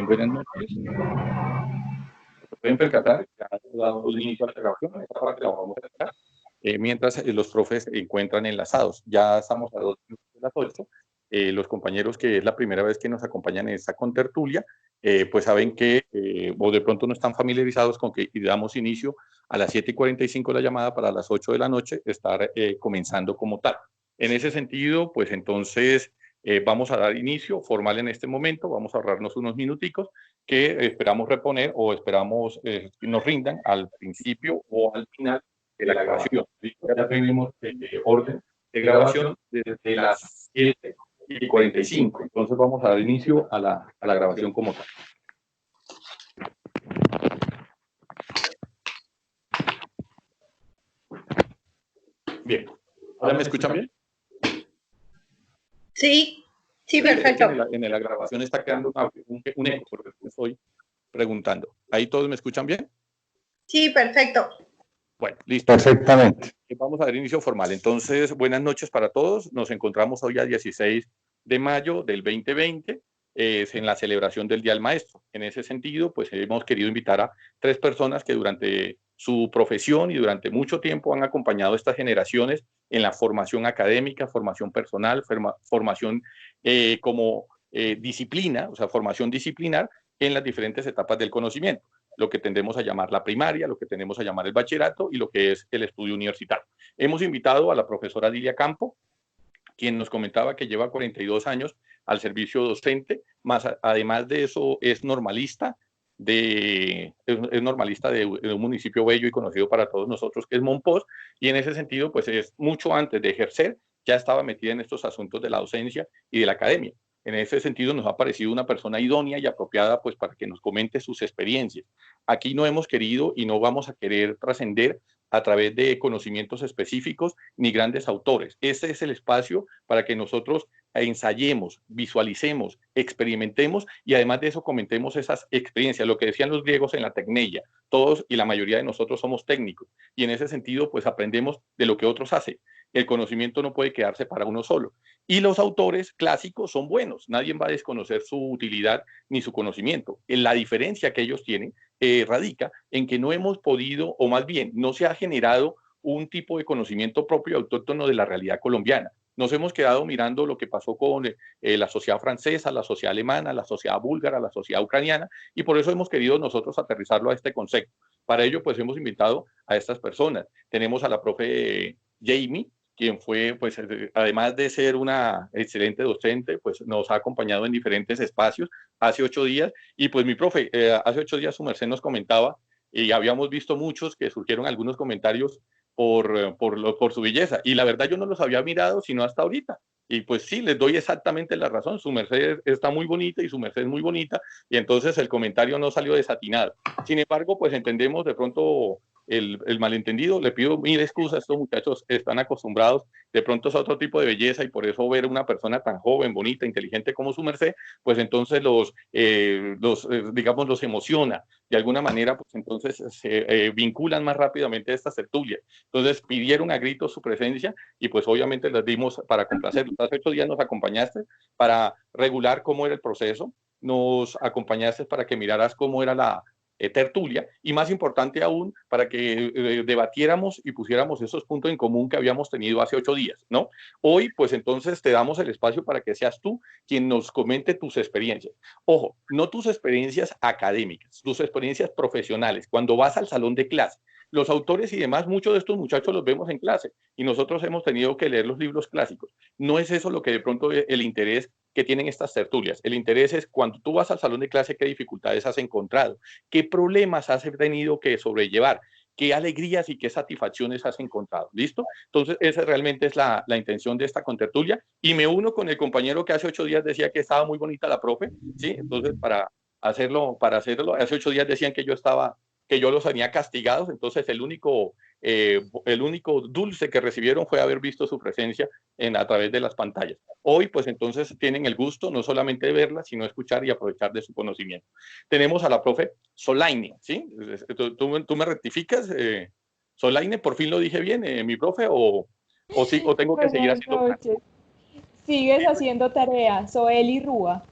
Buenas noches. Se pueden percatar, ya hemos dado inicio a la grabación, esta parte la vamos a dejar, mientras los profes se encuentran enlazados. Ya estamos a 2 minutos de las 8. Los compañeros que es la primera vez que nos acompañan en esta contertulia, pues saben que, o de pronto no están familiarizados con que damos inicio a las 7:45 la llamada para las 8 de la noche, estar comenzando como tal. En ese sentido, pues entonces vamos a dar inicio formal en este momento, vamos a ahorrarnos unos minuticos que esperamos reponer o esperamos nos rindan al principio o al final de la grabación. Ya tuvimos orden de grabación desde las 7:45. Entonces vamos a dar inicio a la grabación como tal. Bien. ¿Ahora me escuchan bien? Sí, sí, perfecto. En la grabación está quedando un eco, porque estoy preguntando. ¿Ahí todos me escuchan bien? Sí, perfecto. Bueno, listo. Perfectamente. Vamos a dar inicio formal. Entonces, buenas noches para todos. Nos encontramos hoy a 16 de mayo del 2020, en la celebración del Día del Maestro. En ese sentido, pues hemos querido invitar a 3 personas que durante su profesión y durante mucho tiempo han acompañado a estas generaciones en la formación académica, formación personal, formación como disciplina, o sea, formación disciplinar en las diferentes etapas del conocimiento, lo que tendemos a llamar la primaria, lo que tendemos a llamar el bachillerato y lo que es el estudio universitario. Hemos invitado a la profesora Lilia Campo, quien nos comentaba que lleva 42 años al servicio docente, más además de eso es normalista es normalista de un municipio bello y conocido para todos nosotros, que es Monpós, y en ese sentido, pues es mucho antes de ejercer, ya estaba metida en estos asuntos de la docencia y de la academia. En ese sentido, nos ha parecido una persona idónea y apropiada, pues, para que nos comente sus experiencias. Aquí no hemos querido y no vamos a querer trascender a través de conocimientos específicos ni grandes autores. Ese es el espacio para que nosotros ensayemos, visualicemos, experimentemos y además de eso comentemos esas experiencias, lo que decían los griegos en la tecneia. Todos y la mayoría de nosotros somos técnicos y en ese sentido pues aprendemos de lo que otros hacen. El conocimiento no puede quedarse para uno solo. Y los autores clásicos son buenos, nadie va a desconocer su utilidad ni su conocimiento. La diferencia que ellos tienen radica en que no hemos podido, o más bien, no se ha generado un tipo de conocimiento propio y autóctono de la realidad colombiana. Nos hemos quedado mirando lo que pasó con la sociedad francesa, la sociedad alemana, la sociedad búlgara, la sociedad ucraniana, y por eso hemos querido nosotros aterrizarlo a este concepto. Para ello, pues hemos invitado a estas personas. Tenemos a la profe Jamie, quien fue, pues, además de ser una excelente docente, pues nos ha acompañado en diferentes espacios hace 8 días. Y pues mi profe, hace 8 días su merced nos comentaba, y habíamos visto muchos que surgieron algunos comentarios por su belleza. Y la verdad yo no los había mirado sino hasta ahorita. Y pues sí, les doy exactamente la razón. Su merced está muy bonita y su merced es muy bonita. Y entonces el comentario no salió desatinado. Sin embargo, pues entendemos de pronto el malentendido. Le pido mil excusas. Estos muchachos están acostumbrados de pronto a otro tipo de belleza y por eso ver una persona tan joven, bonita, inteligente como su merced, pues entonces digamos, los emociona. De alguna manera, pues entonces se vinculan más rápidamente a estas tertulias. Entonces pidieron a gritos su presencia y pues obviamente les dimos para complacerlos. Hace 8 días nos acompañaste para regular cómo era el proceso, nos acompañaste para que miraras cómo era la tertulia y más importante aún para que debatiéramos y pusiéramos esos puntos en común que habíamos tenido hace 8 días, ¿no? Hoy pues entonces te damos el espacio para que seas tú quien nos comente tus experiencias. Ojo, no tus experiencias académicas, tus experiencias profesionales, cuando vas al salón de clase. Los autores y demás, muchos de estos muchachos los vemos en clase y nosotros hemos tenido que leer los libros clásicos. No es eso lo que de pronto el interés que tienen estas tertulias. El interés es cuando tú vas al salón de clase, qué dificultades has encontrado, qué problemas has tenido que sobrellevar, qué alegrías y qué satisfacciones has encontrado. ¿Listo? Entonces, esa realmente es la intención de esta contertulia y me uno con el compañero que hace 8 días decía que estaba muy bonita la profe, ¿sí? Entonces, para hacerlo, hace 8 días decían que yo los tenía castigados, entonces el único dulce que recibieron fue haber visto su presencia a través de las pantallas. Hoy, pues entonces tienen el gusto no solamente de verla, sino escuchar y aprovechar de su conocimiento. Tenemos a la profe Solaine, ¿sí? ¿Tú me rectificas? Solaine, ¿por fin lo dije bien, mi profe, o tengo que seguir Buenas haciendo? noches. Sigues haciendo tarea, Soeli Rúa.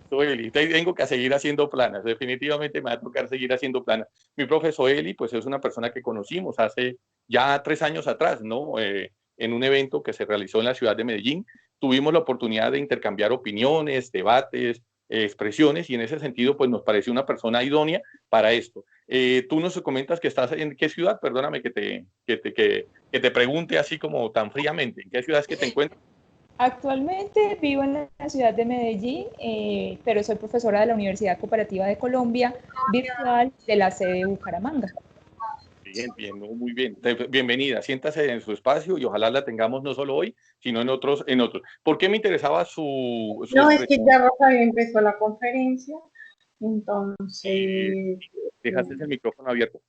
Soeli. Tengo que seguir haciendo planas, definitivamente me va a tocar seguir haciendo planas. Mi profe Soeli, pues es una persona que conocimos hace ya 3 años atrás, ¿no? En un evento que se realizó en la ciudad de Medellín, tuvimos la oportunidad de intercambiar opiniones, debates, expresiones, y en ese sentido, pues nos pareció una persona idónea para esto. Tú nos comentas que estás en qué ciudad, perdóname que te pregunte así como tan fríamente, ¿en qué ciudad es que te encuentras? Actualmente vivo en la ciudad de Medellín, pero soy profesora de la Universidad Cooperativa de Colombia, virtual de la sede de Bucaramanga. Bien, bien, no, muy bien. Bienvenida, siéntase en su espacio y ojalá la tengamos no solo hoy, sino en otros, en otros. ¿Por qué me interesaba su No, es que expresión? ya Rafael empezó la conferencia, entonces, Dejaste el micrófono abierto.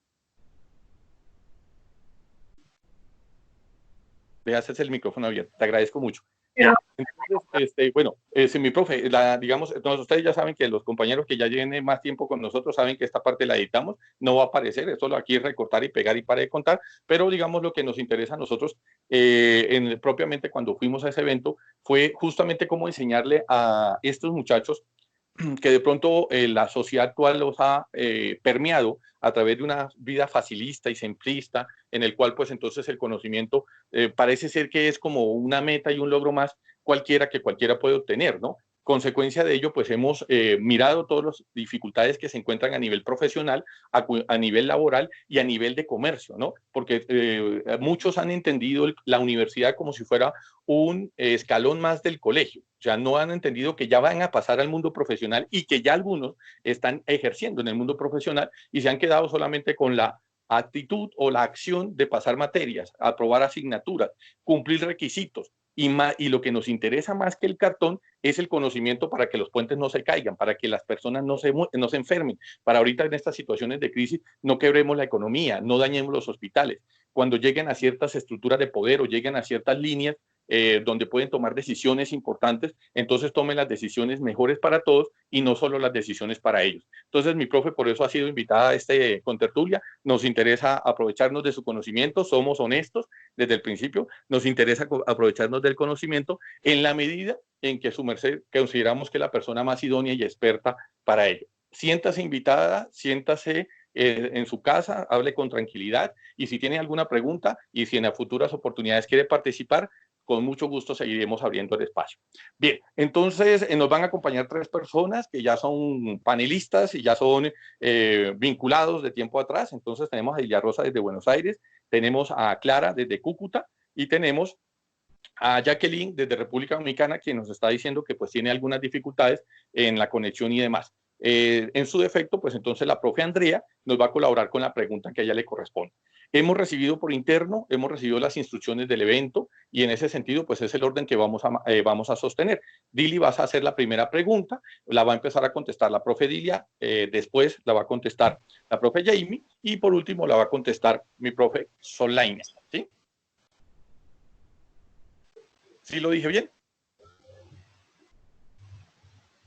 Dejaste el micrófono abierto. Te agradezco mucho. pero Bien, entonces, bueno, si mi profe, digamos, entonces ustedes ya saben que los compañeros que ya lleven más tiempo con nosotros saben que esta parte la editamos, no va a aparecer, es solo aquí recortar y pegar y para de contar, pero digamos lo que nos interesa a nosotros, propiamente cuando fuimos a ese evento, fue justamente cómo enseñarle a estos muchachos que de pronto la sociedad actual los ha permeado a través de una vida facilista y simplista, en el cual pues entonces el conocimiento parece ser que es como una meta y un logro más cualquiera que cualquiera puede obtener, ¿no? Consecuencia de ello, pues hemos mirado todas las dificultades que se encuentran a nivel profesional, a nivel laboral y a nivel de comercio, ¿no? Porque muchos han entendido la universidad como si fuera un escalón más del colegio. O sea, no han entendido que ya van a pasar al mundo profesional y que ya algunos están ejerciendo en el mundo profesional y se han quedado solamente con la actitud o la acción de pasar materias, aprobar asignaturas, cumplir requisitos. Y lo que nos interesa más que el cartón es el conocimiento para que los puentes no se caigan, para que las personas no se enfermen, para ahorita en estas situaciones de crisis no quebremos la economía, no dañemos los hospitales. Cuando lleguen a ciertas estructuras de poder o lleguen a ciertas líneas donde pueden tomar decisiones importantes, entonces tomen las decisiones mejores para todos y no solo las decisiones para ellos. Entonces, mi profe por eso ha sido invitada a este contertulia, nos interesa aprovecharnos de su conocimiento, somos honestos desde el principio, nos interesa aprovecharnos del conocimiento en la medida en que su merced consideramos que es la persona más idónea y experta para ello. Siéntase invitada, siéntase en su casa, hable con tranquilidad y si tiene alguna pregunta y si en las futuras oportunidades quiere participar, con mucho gusto seguiremos abriendo el espacio. Bien, entonces nos van a acompañar 3 personas que ya son panelistas y ya son vinculados de tiempo atrás. Entonces tenemos a Illa Rosa desde Buenos Aires, tenemos a Clara desde Cúcuta y tenemos a Jacqueline desde República Dominicana, quien nos está diciendo que pues tiene algunas dificultades en la conexión y demás. En su defecto, pues entonces la profe Andrea nos va a colaborar con la pregunta que a ella le corresponde. Hemos recibido por interno, hemos recibido las instrucciones del evento y en ese sentido, pues es el orden que vamos a sostener. Dili, vas a hacer la primera pregunta, la va a empezar a contestar la profe Dilia, después la va a contestar la profe Jamie y por último la va a contestar mi profe Solaina, ¿sí? ¿Sí lo dije bien?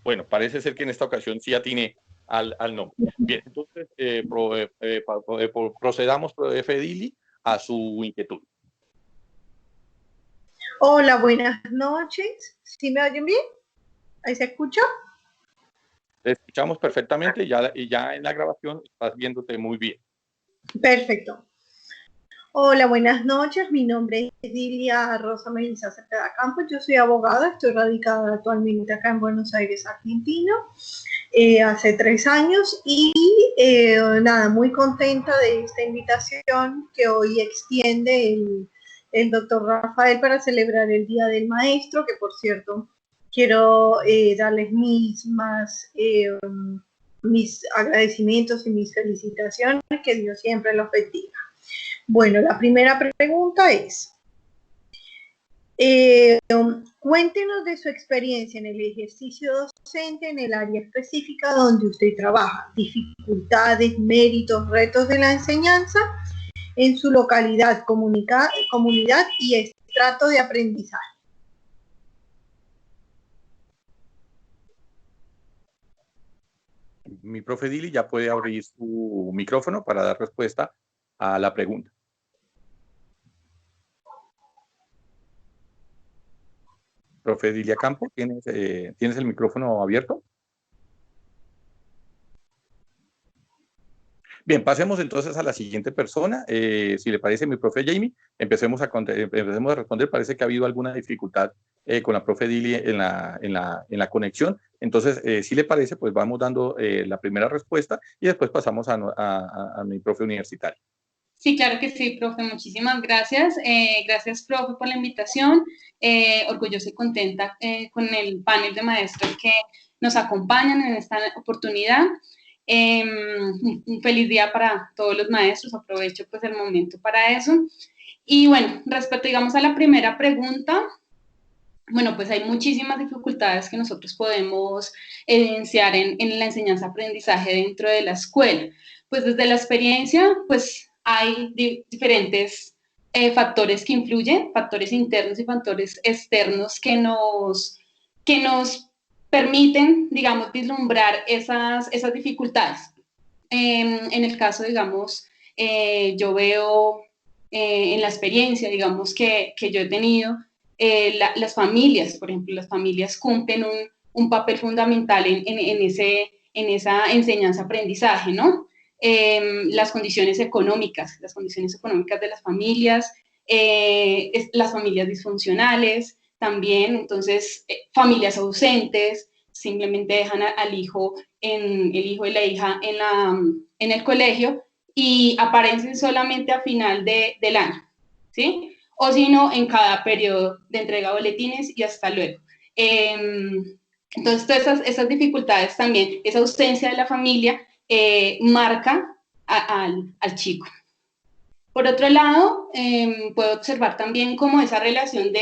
Bueno, parece ser que en esta ocasión sí atiné al nombre. Bien, entonces procedamos, profe Dili, a su inquietud. hola, buenas noches. ¿Sí me oyen bien? ¿Ahí se escucha? Te escuchamos perfectamente y ya en la grabación estás viéndote muy bien. Perfecto. Hola, buenas noches. Mi nombre es Dilia Rosa Melissa Cepeda Campos. Yo soy abogada, estoy radicada actualmente acá en Buenos Aires, Argentina, hace 3 años y nada, muy contenta de esta invitación que hoy extiende el doctor Rafael para celebrar el Día del Maestro, que por cierto quiero darles mis agradecimientos y mis felicitaciones, que Dios siempre los bendiga. Bueno, la primera pregunta es, cuéntenos de su experiencia en el ejercicio docente en el área específica donde usted trabaja, dificultades, méritos, retos de la enseñanza en su localidad, comunidad y estrato de aprendizaje. Mi profe Dili ya puede abrir su micrófono para dar respuesta a la pregunta. Profe Dilia Campo, ¿tienes el micrófono abierto? Bien, pasemos entonces a la siguiente persona. Si le parece, mi profe Jamie, empecemos a responder. Parece que ha habido alguna dificultad con la profe Dili en la conexión. Entonces, si le parece, pues vamos dando la primera respuesta y después pasamos a mi profe universitario. Sí, claro que sí, profe. Muchísimas gracias. Gracias, profe, por la invitación. Orgullosa y contenta con el panel de maestros que nos acompañan en esta oportunidad. Un feliz día para todos los maestros, aprovecho pues el momento para eso. Y bueno, respecto digamos a la primera pregunta, bueno, pues hay muchísimas dificultades que nosotros podemos evidenciar en la enseñanza-aprendizaje dentro de la escuela. Pues desde la experiencia, pues hay diferentes factores que influyen, factores internos y factores externos que nos permiten, digamos, vislumbrar esas dificultades. En el caso, digamos, yo veo en la experiencia, digamos, que yo he tenido, las familias, por ejemplo, las familias cumplen un papel fundamental en esa enseñanza-aprendizaje, ¿no? Las condiciones económicas de las familias disfuncionales, también, entonces, familias ausentes, simplemente dejan al hijo, el hijo y la hija en el colegio y aparecen solamente a final del año, ¿sí? O si no, en cada periodo de entrega de boletines y hasta luego. Entonces, todas esas dificultades también, esa ausencia de la familia, marca al chico. Por otro lado, puedo observar también como esa relación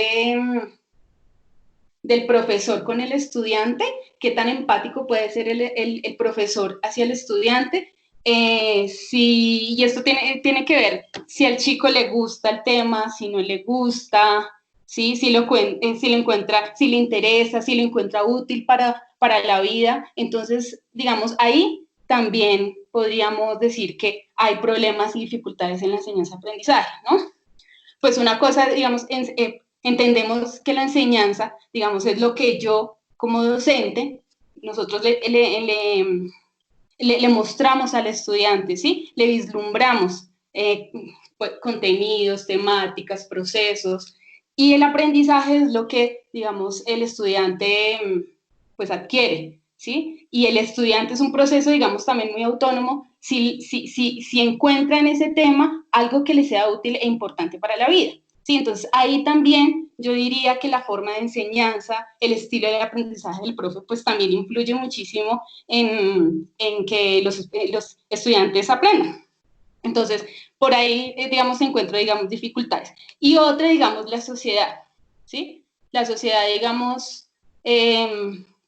del profesor con el estudiante, qué tan empático puede ser el profesor hacia el estudiante, y esto tiene que ver si al chico le gusta el tema, si no le gusta, ¿sí? si lo encuentra, si le interesa, si lo encuentra útil para la vida. Entonces, digamos, ahí también podríamos decir que hay problemas y dificultades en la enseñanza-aprendizaje, ¿no? Pues una cosa, digamos, entendemos que la enseñanza, digamos, es lo que yo como docente, nosotros le mostramos al estudiante, ¿sí? Le vislumbramos pues, contenidos, temáticas, procesos, y el aprendizaje es lo que, digamos, el estudiante pues adquiere, ¿sí? Y el estudiante es un proceso, digamos, también muy autónomo si encuentra en ese tema algo que le sea útil e importante para la vida. Sí, entonces ahí también yo diría que la forma de enseñanza, el estilo de aprendizaje del profe, pues también influye muchísimo en que los estudiantes aprendan. Entonces, por ahí, digamos, encuentro, digamos, dificultades. Y otra, digamos, la sociedad, ¿sí? La sociedad, digamos,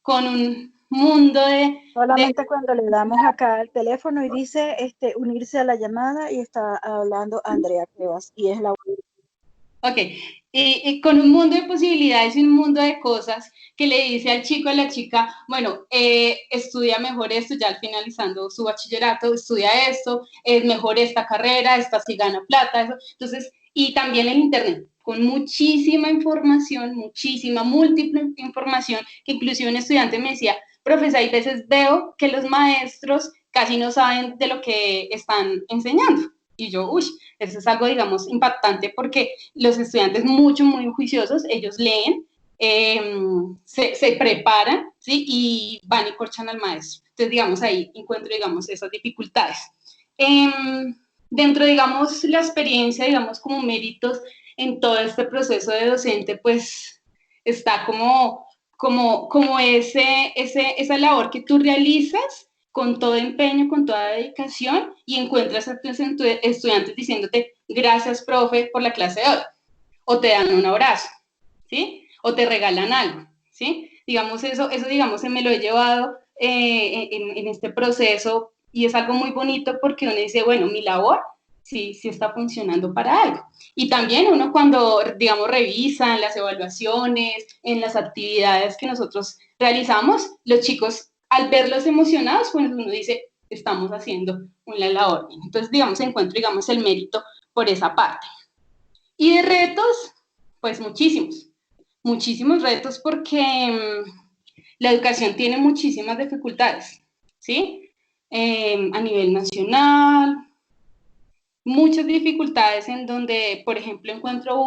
con un mundo Solamente cuando le damos acá el teléfono y dice unirse a la llamada y está hablando Andrea Cuevas y es la... Ok, y con un mundo de posibilidades y un mundo de cosas que le dice al chico o a la chica, bueno, estudia mejor esto, ya finalizando su bachillerato, estudia esto, es mejor esta carrera, esta sí gana plata, eso. Entonces, y también el internet, con muchísima información, muchísima, múltiple información, que inclusive un estudiante me decía, profesor, hay veces veo que los maestros casi no saben de lo que están enseñando. Y yo, uy, eso es algo, digamos, impactante porque los estudiantes muy juiciosos, ellos leen, se preparan, ¿sí? Y van y corchan al maestro. Entonces, digamos, ahí encuentro, digamos, esas dificultades. Dentro, digamos, la experiencia, digamos, como méritos en todo este proceso de docente, pues está como esa labor que tú realizas con todo empeño, con toda dedicación, y encuentras a tus estudiantes diciéndote, gracias, profe, por la clase de hoy, o te dan un abrazo, ¿sí? O te regalan algo, ¿sí? Digamos, eso digamos, me lo he llevado en este proceso, y es algo muy bonito porque uno dice, bueno, mi labor sí está funcionando para algo. Y también uno cuando, digamos, revisa en las evaluaciones, en las actividades que nosotros realizamos, los chicos, al verlos emocionados, pues uno dice, estamos haciendo una labor. Entonces, digamos, encuentro, digamos, el mérito por esa parte. Y de retos, pues muchísimos. muchísimos retos porque la educación tiene muchísimas dificultades, ¿sí? A nivel nacional, muchas dificultades en donde, por ejemplo, encuentro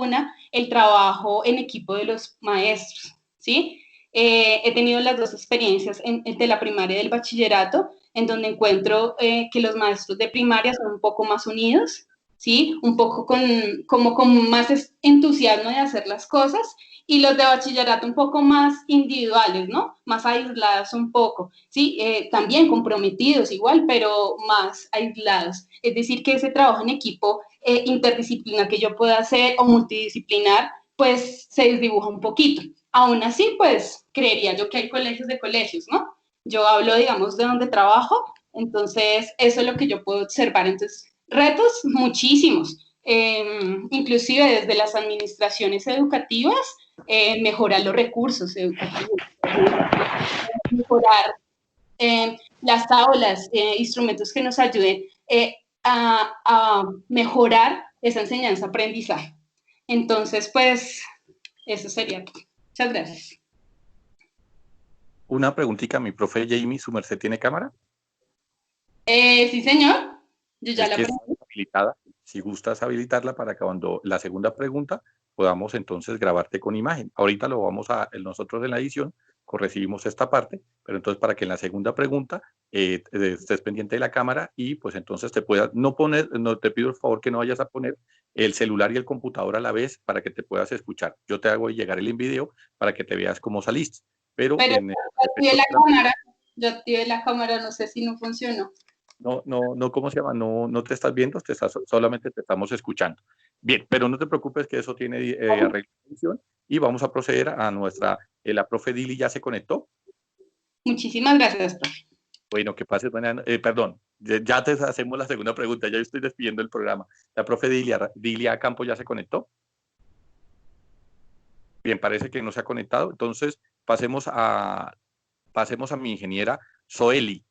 el trabajo en equipo de los maestros, ¿sí? He tenido las dos experiencias de la primaria y del bachillerato, en donde encuentro que los maestros de primaria son un poco más unidos, ¿sí? Un poco con más entusiasmo de hacer las cosas, y los de bachillerato un poco más individuales, ¿no? Más aislados un poco, ¿sí? También comprometidos igual, pero más aislados. Es decir, que ese trabajo en equipo interdisciplinar que yo pueda hacer o multidisciplinar, pues se desdibuja un poquito. Aún así, pues creería yo que hay colegios de colegios, ¿no? Yo hablo, digamos, de donde trabajo, entonces eso es lo que yo puedo observar. Entonces, retos muchísimos, inclusive desde las administraciones educativas, mejorar los recursos educativos, mejorar las aulas, instrumentos que nos ayuden a mejorar esa enseñanza-aprendizaje. Entonces, pues, eso sería todo. Muchas gracias. Una preguntita, mi profe Jamie, ¿su merced tiene cámara? Sí, señor. Yo ya Es la que está aprendí. habilitada. Si gustas habilitarla para que cuando la segunda pregunta podamos entonces grabarte con imagen. Ahorita lo vamos a, nosotros en la edición, corregimos esta parte, pero entonces para que en la segunda pregunta estés pendiente de la cámara y pues entonces te puedas, no te pido por favor que no vayas a poner el celular y el computador a la vez para que te puedas escuchar. Yo te hago llegar el video para que te veas cómo saliste. Pero yo activé la cámara, no sé si no funcionó. No, ¿cómo se llama? No te estás viendo, solamente te estamos escuchando. Bien, pero no te preocupes que eso tiene arreglo de función y vamos a proceder a la profe Dili ya se conectó. Muchísimas gracias, profe. Bueno, que pases perdón, ya te hacemos la segunda pregunta, ya estoy despidiendo el programa. La profe Dilia Campo ya se conectó. Bien, parece que no se ha conectado, entonces pasemos a mi ingeniera Soeli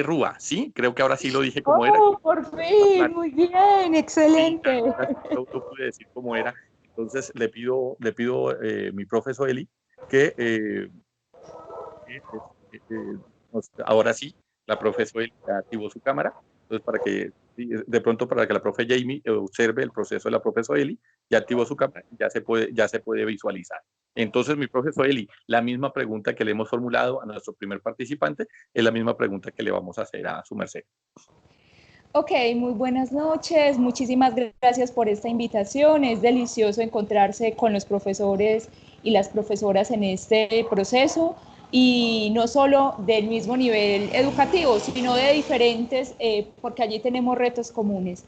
Rúa, ¿sí? Creo que ahora sí lo dije como era. Por fin, muy bien, excelente. No pude decir cómo era. Entonces le pido mi profe Soeli que ahora sí, la profe Soeli activó su cámara. Entonces para que la profe Jamie observe el proceso de la profe Soeli, ya activó su cámara, ya se puede visualizar. Entonces, mi profe Soeli, la misma pregunta que le hemos formulado a nuestro primer participante es la misma pregunta que le vamos a hacer a su merced. Ok, muy buenas noches. Muchísimas gracias por esta invitación. Es delicioso encontrarse con los profesores y las profesoras en este proceso, y no solo del mismo nivel educativo, sino de diferentes, porque allí tenemos retos comunes.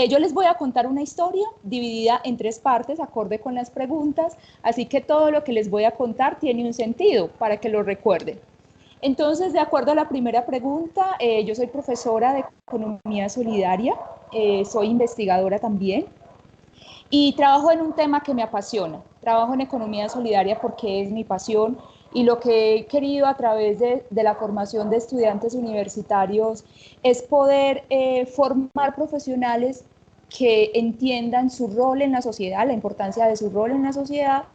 Yo les voy a contar una historia dividida en 3 partes, acorde con las preguntas, así que todo lo que les voy a contar tiene un sentido para que lo recuerden. Entonces, de acuerdo a la primera pregunta, yo soy profesora de Economía Solidaria, soy investigadora también y trabajo en un tema que me apasiona. Trabajo en Economía Solidaria porque es mi pasión y lo que he querido a través de la formación de estudiantes universitarios es poder formar profesionales que entiendan su rol en la sociedad, la importancia de su rol en la sociedad,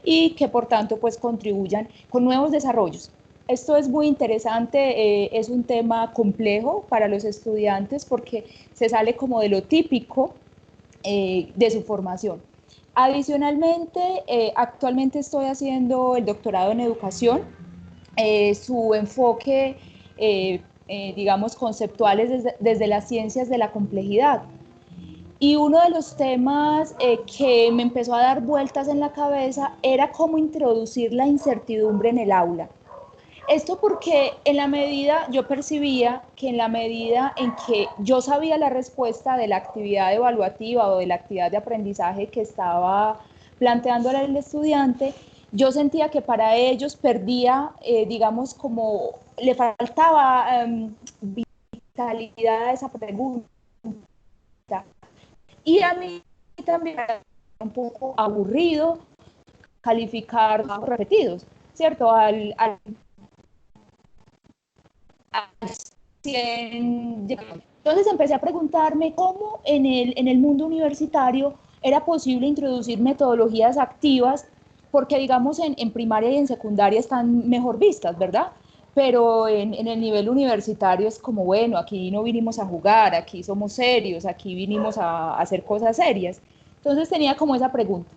y que por tanto pues contribuyan con nuevos desarrollos. Esto es muy interesante, es un tema complejo para los estudiantes porque se sale como de lo típico de su formación. Adicionalmente, actualmente estoy haciendo el doctorado en educación. Su enfoque, digamos, conceptual es desde las ciencias de la complejidad. Y uno de los temas que me empezó a dar vueltas en la cabeza era cómo introducir la incertidumbre en el aula. Esto porque yo percibía que en la medida en que yo sabía la respuesta de la actividad evaluativa o de la actividad de aprendizaje que estaba planteando el estudiante, yo sentía que para ellos perdía, digamos, como le faltaba vitalidad a esa pregunta. Y a mí también era un poco aburrido calificar repetidos, ¿cierto? Entonces empecé a preguntarme cómo en el mundo universitario era posible introducir metodologías activas porque digamos en primaria y en secundaria están mejor vistas, ¿verdad? Pero en el nivel universitario es como, bueno, aquí no vinimos a jugar, aquí somos serios, aquí vinimos a hacer cosas serias. Entonces tenía como esa pregunta.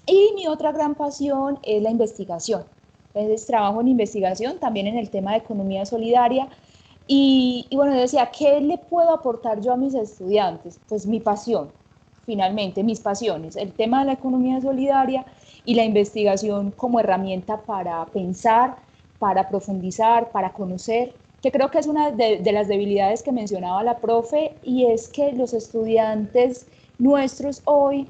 Y mi otra gran pasión es la investigación. Entonces trabajo en investigación, también en el tema de economía solidaria. Y bueno, yo decía, ¿qué le puedo aportar yo a mis estudiantes? Pues mi pasión, finalmente, mis pasiones, el tema de la economía solidaria y la investigación como herramienta para pensar, para profundizar, para conocer, que creo que es una de las debilidades que mencionaba la profe, y es que los estudiantes nuestros hoy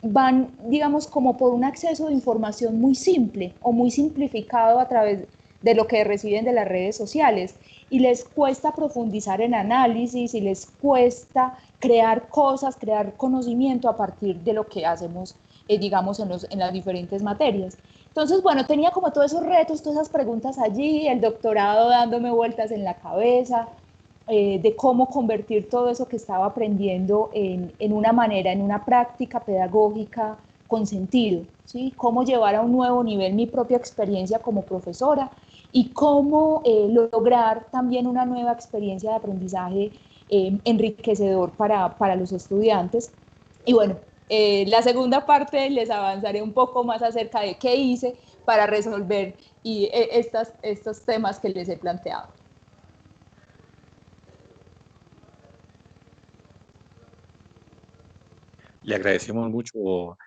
van, digamos, como por un acceso de información muy simple o muy simplificado a través de lo que reciben de las redes sociales, y les cuesta profundizar en análisis y les cuesta crear cosas, crear conocimiento a partir de lo que hacemos, digamos, en las diferentes materias. Entonces, bueno, tenía como todos esos retos, todas esas preguntas allí, el doctorado dándome vueltas en la cabeza, de cómo convertir todo eso que estaba aprendiendo en una manera, en una práctica pedagógica con sentido, ¿sí? Cómo llevar a un nuevo nivel mi propia experiencia como profesora y cómo lograr también una nueva experiencia de aprendizaje enriquecedor para los estudiantes. Y bueno, la segunda parte les avanzaré un poco más acerca de qué hice para resolver estos temas que les he planteado. Le agradecemos mucho,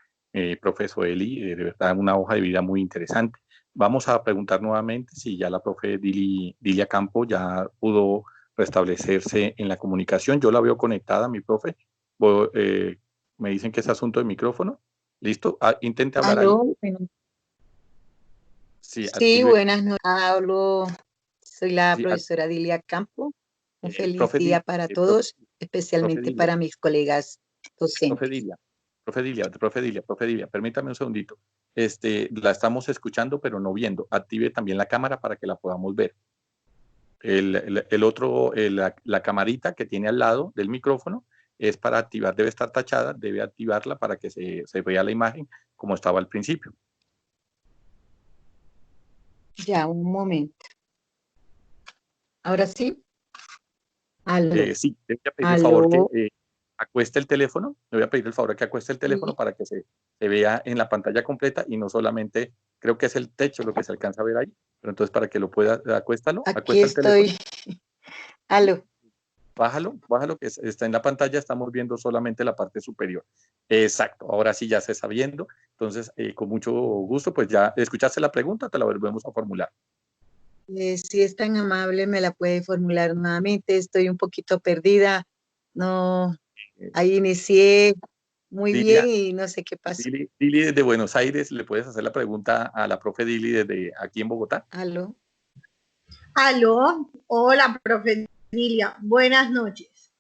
profesor Eli, de verdad una hoja de vida muy interesante. Vamos a preguntar nuevamente si ya la profe Dilia Campo ya pudo restablecerse en la comunicación. Yo la veo conectada, mi profe. Me dicen que es asunto de micrófono. ¿Listo? Intente hablar ahí. Aló, bueno, Sí, sí, active. buenas noches. Hablo, soy la Sí, profesora Dilia Campo. Un feliz profe día Dilia, para profe todos, Profe especialmente Dilia. para mis colegas Profe docentes. Dilia, profe Dilia, permítame un segundito. La estamos escuchando, pero no viendo. Active también la cámara para que la podamos ver. La camarita que tiene al lado del micrófono es para activar, debe estar tachada, debe activarla para que se vea la imagen como estaba al principio. Ya, un momento. Ahora sí. Aló, Sí, le voy a pedir el favor que aló. acueste el teléfono. Le voy a pedir el favor que acueste el teléfono Sí, para que se vea en la pantalla completa y no solamente, creo que es el techo lo que se alcanza a ver ahí, pero entonces para que lo pueda, acuéstalo, aquí acuesta el teléfono. estoy. Aló. Bájalo, que está en la pantalla, estamos viendo solamente la parte superior. Exacto, ahora sí ya se está viendo. Entonces, con mucho gusto, pues ya escuchaste la pregunta, te la volvemos a formular. Si es tan amable, me la puede formular nuevamente. Estoy un poquito perdida. No, ahí inicié muy bien Dilia, y no sé qué pasó. Dili desde Buenos Aires, ¿le puedes hacer la pregunta a la profe Dili desde aquí en Bogotá? Aló. Aló, hola, profe Dilia, buenas noches.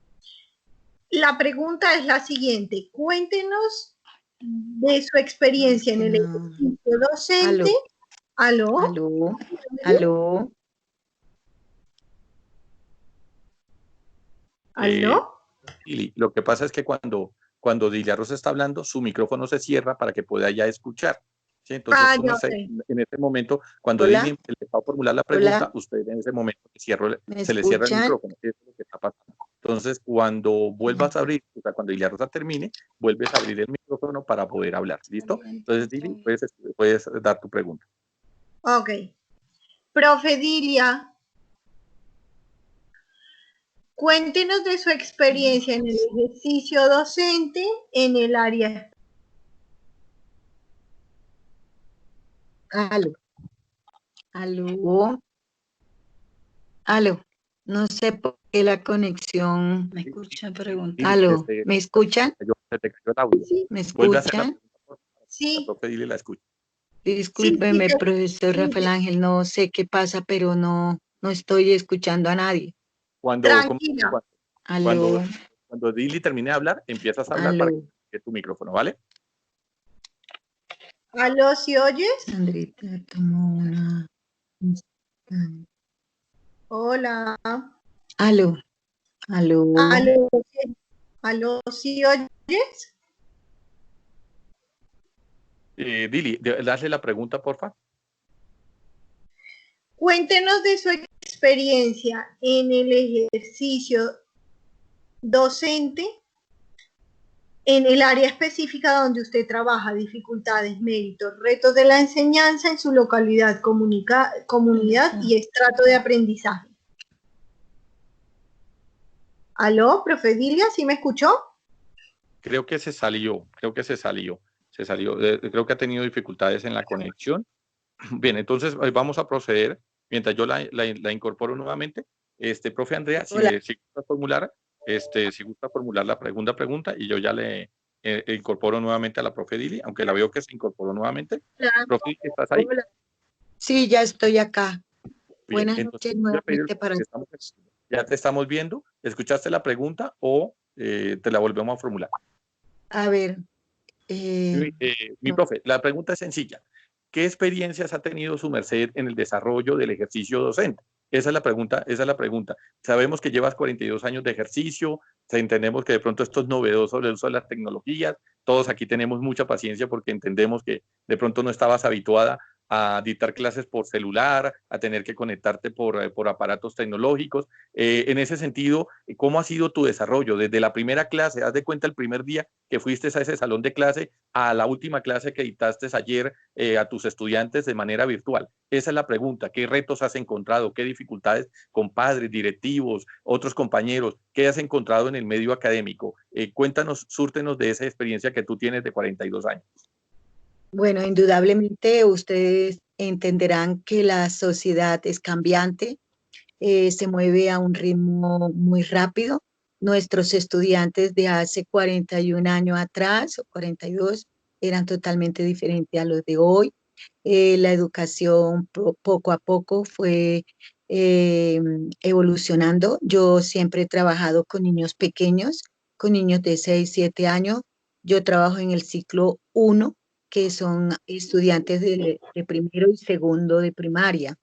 La pregunta es la siguiente, cuéntenos de su experiencia en el ejercicio docente. Aló. Aló. Aló. Aló. ¿Aló? Dili, lo que pasa es que cuando Dilia Rosa está hablando, su micrófono se cierra para que pueda ya escuchar. ¿Sí? Entonces, Ya sé. en este momento, cuando Hola. Dili le va a formular la Hola. pregunta, usted en ese momento ¿Me se le cierra el escuchan? micrófono. Eso es lo que está pasando. Entonces, cuando vuelvas a abrir, o sea, cuando Dilia Rosa termine, vuelves a abrir el micrófono para poder hablar. ¿Listo? Entonces, Dili, puedes dar tu pregunta. Ok. Profe Dilia, cuéntenos de su experiencia en el ejercicio docente en el área. Aló. Aló. Aló. No sé por qué la conexión. ¿Me escuchan? Pregunta. Aló. ¿Me escuchan? Se te cayó el audio. Sí. ¿Me Vuelve a hacer la escuchan? pregunta. Sí. La profe Dili la escucha. Discúlpeme, Sí, profesor Rafael Ángel, no sé qué pasa, pero no estoy escuchando a nadie. Tranquila. Aló. Cuando Dili termine de hablar, empiezas a hablar para Aló. que tu micrófono, ¿vale? Aló, ¿sí oyes? Sandrita tomó una. Hola. Aló. Aló. Aló, ¿sí oyes? Dili, hazle la pregunta, porfa. Cuéntenos de su experiencia en el ejercicio docente en el área específica donde usted trabaja, dificultades, méritos, retos de la enseñanza en su localidad, comunidad y estrato de aprendizaje. ¿Aló, profe Dilia, sí me escuchó? Creo que se salió. Creo que ha tenido dificultades en la conexión. Bien, entonces vamos a proceder, mientras yo la incorporo nuevamente. Profe Andrea, si gusta formular la segunda pregunta y yo ya le incorporo nuevamente a la profe Dili, aunque la veo que se incorporó nuevamente. Hola. Profe, ¿estás ahí? Hola. Sí, ya estoy acá. Bien, Buenas entonces noches voy a pedir, nuevamente para ya te estamos viendo. ¿Escuchaste la pregunta o te la volvemos a formular? A ver. Mi profe, la pregunta es sencilla. ¿Qué experiencias ha tenido su merced en el desarrollo del ejercicio docente? Esa es la pregunta. Sabemos que llevas 42 años de ejercicio, entendemos que de pronto esto es novedoso el uso de las tecnologías, todos aquí tenemos mucha paciencia porque entendemos que de pronto no estabas habituada a dictar clases por celular, a tener que conectarte por aparatos tecnológicos. En ese sentido, ¿cómo ha sido tu desarrollo? Desde la primera clase, haz de cuenta el primer día que fuiste a ese salón de clase, a la última clase que dictaste ayer a tus estudiantes de manera virtual. Esa es la pregunta. ¿Qué retos has encontrado? ¿Qué dificultades con padres, directivos, otros compañeros? ¿Qué has encontrado en el medio académico? Cuéntanos, súrtenos de esa experiencia que tú tienes de 42 años. Bueno, indudablemente ustedes entenderán que la sociedad es cambiante, se mueve a un ritmo muy rápido. Nuestros estudiantes de hace 41 años atrás o 42 eran totalmente diferentes a los de hoy. La educación poco a poco fue evolucionando. Yo siempre he trabajado con niños pequeños, con niños de 6, 7 años. Yo trabajo en el ciclo 1, que son estudiantes de primero y segundo de primaria.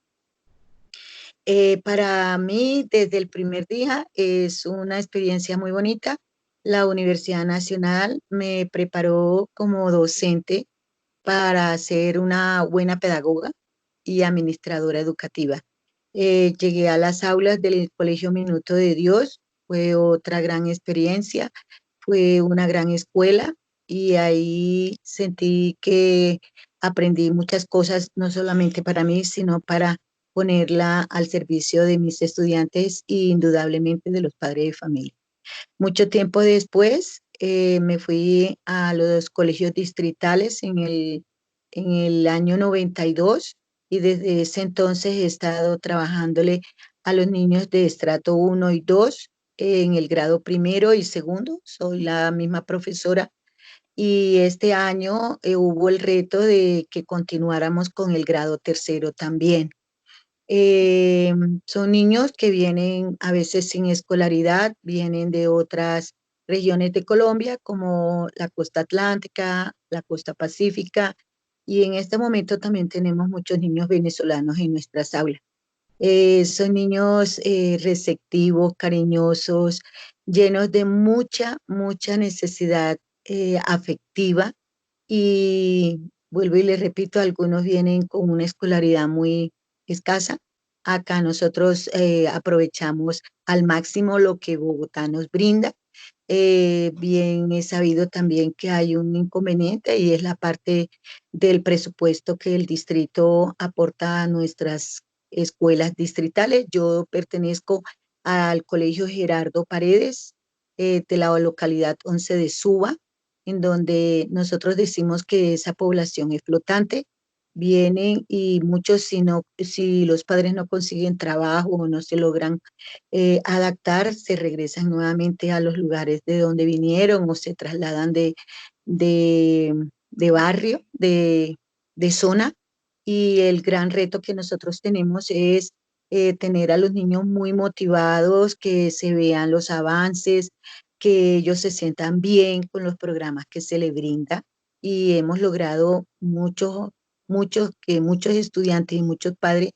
Para mí, desde el primer día, es una experiencia muy bonita. La Universidad Nacional me preparó como docente para ser una buena pedagoga y administradora educativa. Llegué a las aulas del Colegio Minuto de Dios, fue otra gran experiencia, fue una gran escuela y ahí sentí que aprendí muchas cosas, no solamente para mí, sino para ponerla al servicio de mis estudiantes e indudablemente de los padres de familia. Mucho tiempo después me fui a los colegios distritales en el año 92 y desde ese entonces he estado trabajándole a los niños de estrato 1 y 2 en el grado primero y segundo. Soy la misma profesora y este año hubo el reto de que continuáramos con el grado tercero también. Eh, Son niños que vienen a veces sin escolaridad, vienen de otras regiones de Colombia, como la costa atlántica, la costa pacífica, y en este momento también tenemos muchos niños venezolanos en nuestras aulas. Son niños receptivos, cariñosos, llenos de mucha necesidad afectiva, y vuelvo y les repito, algunos vienen con una escolaridad muy escasa. Acá nosotros aprovechamos al máximo lo que Bogotá nos brinda. Bien he sabido también que hay un inconveniente y es la parte del presupuesto que el distrito aporta a nuestras escuelas distritales. Yo pertenezco al Colegio Gerardo Paredes de la localidad 11 de Suba, en donde nosotros decimos que esa población es flotante. Vienen y muchos, si los padres no consiguen trabajo o no se logran adaptar, se regresan nuevamente a los lugares de donde vinieron o se trasladan de, de barrio, de zona. Y el gran reto que nosotros tenemos es tener a los niños muy motivados, que se vean los avances, que ellos se sientan bien con los programas que se les brinda. Y hemos logrado que muchos estudiantes y muchos padres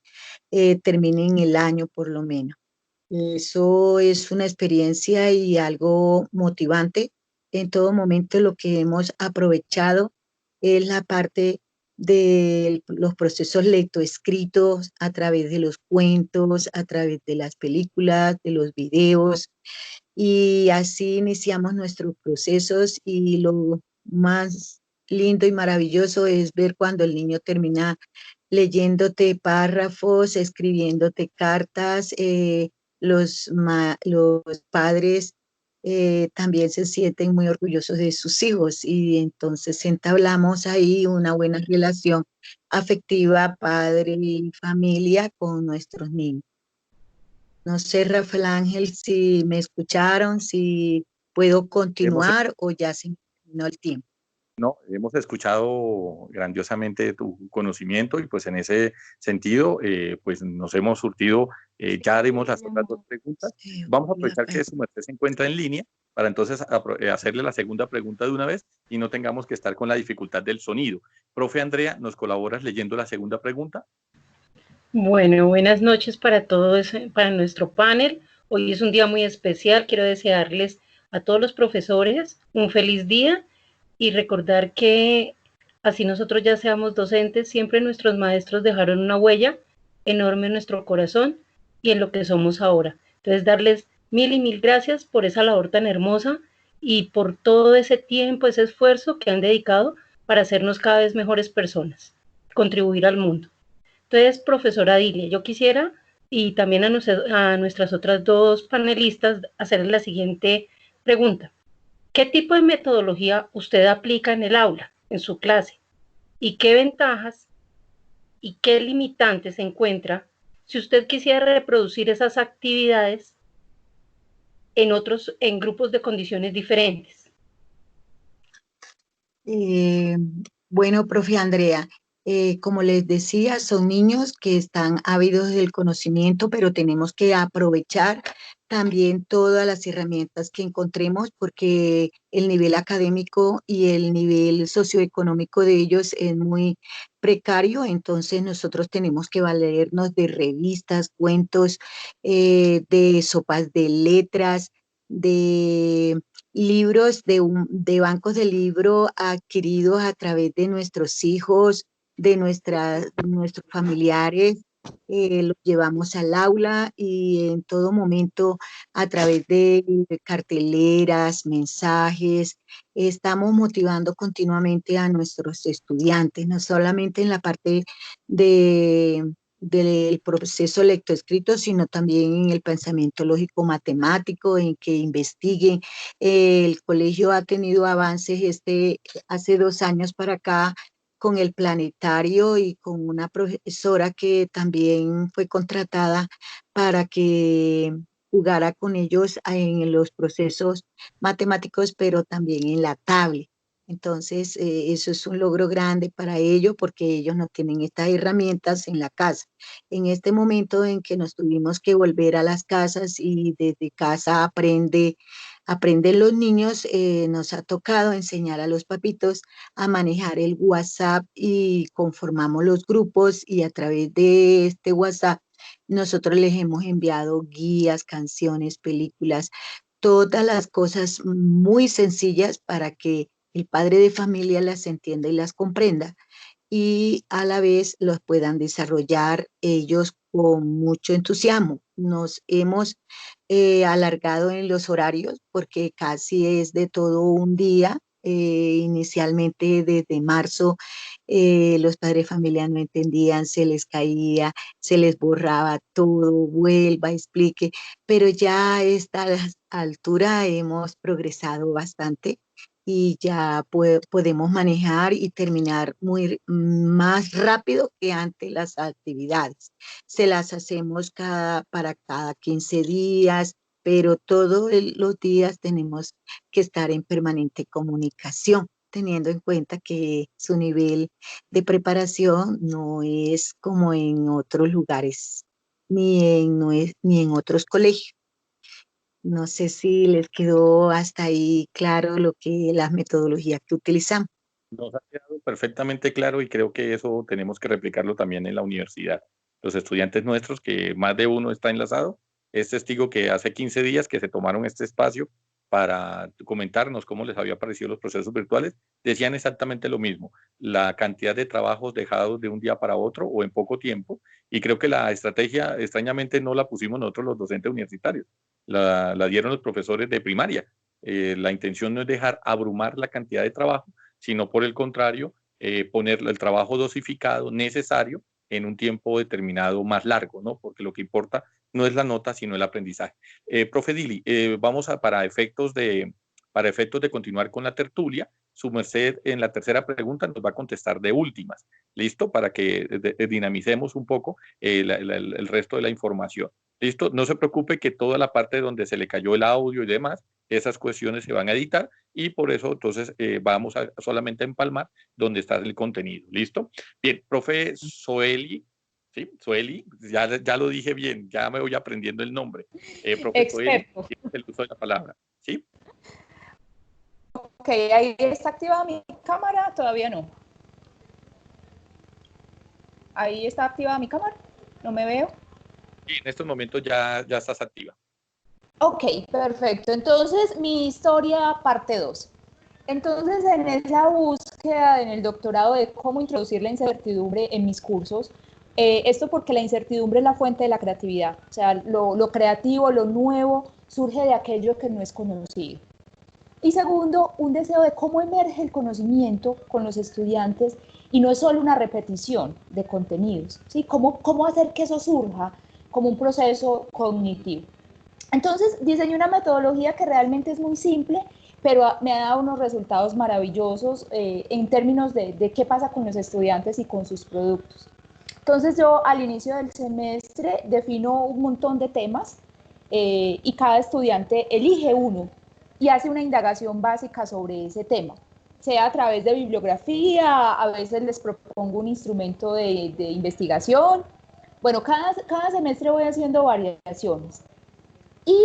terminen el año por lo menos. Eso es una experiencia y algo motivante. En todo momento lo que hemos aprovechado es la parte de los procesos lectoescritos a través de los cuentos, a través de las películas, de los videos, y así iniciamos nuestros procesos y lo más lindo y maravilloso es ver cuando el niño termina leyéndote párrafos, escribiéndote cartas, los padres también se sienten muy orgullosos de sus hijos y entonces entablamos ahí una buena relación afectiva, padre y familia con nuestros niños. No sé, Rafael Ángel, si me escucharon, si puedo Hemos, continuar o ya se me terminó el tiempo. no, hemos escuchado grandiosamente tu conocimiento y pues en ese sentido, pues nos hemos surtido, ya haremos las otras dos preguntas. Sí, Vamos a voy aprovechar acá. que su merced se encuentra en línea para entonces hacerle la segunda pregunta de una vez y no tengamos que estar con la dificultad del sonido. Profe Andrea, ¿nos colaboras leyendo la segunda pregunta? Bueno, buenas noches para todos, para nuestro panel. Hoy es un día muy especial. Quiero desearles a todos los profesores un feliz día y recordar que así nosotros ya seamos docentes, siempre nuestros maestros dejaron una huella enorme en nuestro corazón y en lo que somos ahora. Entonces, darles mil y mil gracias por esa labor tan hermosa y por todo ese tiempo, ese esfuerzo que han dedicado para hacernos cada vez mejores personas, contribuir al mundo. Entonces, profesora Dilia, yo quisiera, y también a nuestras otras dos panelistas, hacerles la siguiente pregunta. ¿Qué tipo de metodología usted aplica en el aula, en su clase? ¿Y qué ventajas y qué limitantes encuentra si usted quisiera reproducir esas actividades en grupos de condiciones diferentes? Eh, bueno, profe Andrea, como les decía, son niños que están ávidos del conocimiento, pero tenemos que aprovechar también todas las herramientas que encontremos porque el nivel académico y el nivel socioeconómico de ellos es muy precario, entonces nosotros tenemos que valernos de revistas, cuentos, de sopas de letras, de libros de bancos de libro adquiridos a través de nuestros hijos, de nuestros familiares, los llevamos al aula y en todo momento a través de carteleras, mensajes, estamos motivando continuamente a nuestros estudiantes, no solamente en la parte del proceso lectoescrito, sino también en el pensamiento lógico matemático, en que investiguen. El colegio ha tenido avances hace 2 años para acá con el planetario y con una profesora que también fue contratada para que jugara con ellos en los procesos matemáticos, pero también en la tablet. Entonces, eso es un logro grande para ellos porque ellos no tienen estas herramientas en la casa. En este momento en que nos tuvimos que volver a las casas y desde casa aprenden los niños, nos ha tocado enseñar a los papitos a manejar el WhatsApp y conformamos los grupos y a través de este WhatsApp nosotros les hemos enviado guías, canciones, películas, todas las cosas muy sencillas para que el padre de familia las entienda y las comprenda y a la vez los puedan desarrollar ellos con mucho entusiasmo. Nos hemos alargado en los horarios porque casi es de todo un día. Inicialmente desde marzo los padres de familia no entendían, se les caía, se les borraba todo, vuelva, explique, pero ya a esta altura hemos progresado bastante y ya podemos manejar y terminar más rápido que antes las actividades. Se las hacemos para cada 15 días, pero todos los días tenemos que estar en permanente comunicación, teniendo en cuenta que su nivel de preparación no es como en otros lugares, ni en otros colegios. No sé si les quedó hasta ahí claro lo que las metodologías que utilizamos. Nos ha quedado perfectamente claro y creo que eso tenemos que replicarlo también en la universidad. Los estudiantes nuestros, que más de uno está enlazado, es testigo que hace 15 días que se tomaron este espacio para comentarnos cómo les había parecido los procesos virtuales, decían exactamente lo mismo, la cantidad de trabajos dejados de un día para otro o en poco tiempo, y creo que la estrategia extrañamente no la pusimos nosotros los docentes universitarios, la dieron los profesores de primaria. La intención no es dejar abrumar la cantidad de trabajo, sino por el contrario, poner el trabajo dosificado necesario en un tiempo determinado más largo, ¿no? Porque lo que importa no es la nota, sino el aprendizaje. Profe Dili, vamos a, para efectos de continuar con la tertulia, su merced en la tercera pregunta nos va a contestar de últimas, ¿listo? Para que dinamicemos un poco el resto de la información. ¿Listo? No se preocupe que toda la parte donde se le cayó el audio y demás, esas cuestiones se van a editar y por eso entonces vamos a solamente a empalmar donde está el contenido. ¿Listo? Bien, profe Soeli, ¿sí? Soeli, ya lo dije bien, ya me voy aprendiendo el nombre. Profe Soeli, el uso de la palabra, ¿sí? Ok, ahí está activada mi cámara, todavía no. Ahí está activada mi cámara, no me veo. Sí, en estos momentos ya estás activa. Ok, perfecto. Entonces, mi historia parte 2. Entonces, en esa búsqueda en el doctorado de cómo introducir la incertidumbre en mis cursos, esto porque la incertidumbre es la fuente de la creatividad. O sea, lo creativo, lo nuevo, surge de aquello que no es conocido. Y segundo, un deseo de cómo emerge el conocimiento con los estudiantes y no es solo una repetición de contenidos, ¿sí? Cómo hacer que eso surja como un proceso cognitivo. Entonces, diseñé una metodología que realmente es muy simple, pero me ha dado unos resultados maravillosos en términos de qué pasa con los estudiantes y con sus productos. Entonces, yo al inicio del semestre defino un montón de temas y cada estudiante elige uno y hace una indagación básica sobre ese tema, sea a través de bibliografía, a veces les propongo un instrumento de investigación. Bueno, cada semestre voy haciendo variaciones. Y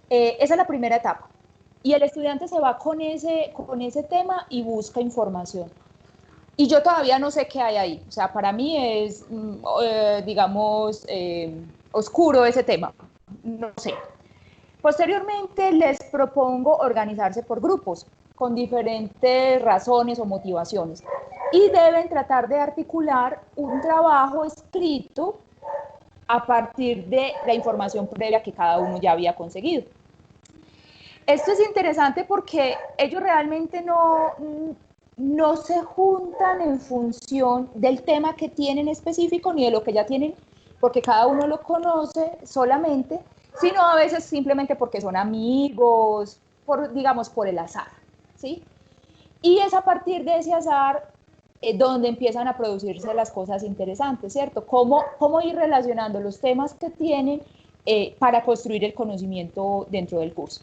esa es la primera etapa. Y el estudiante se va con ese tema y busca información. Y yo todavía no sé qué hay ahí. O sea, para mí es, digamos, oscuro ese tema. No sé. Posteriormente les propongo organizarse por grupos con diferentes razones o motivaciones. Y deben tratar de articular un trabajo escrito a partir de la información previa que cada uno ya había conseguido. Esto es interesante porque ellos realmente no se juntan en función del tema que tienen específico ni de lo que ya tienen, porque cada uno lo conoce solamente, sino a veces simplemente porque son amigos, digamos, por el azar, ¿sí? Y es a partir de ese azar donde empiezan a producirse las cosas interesantes, ¿cierto? Cómo ir relacionando los temas que tienen para construir el conocimiento dentro del curso.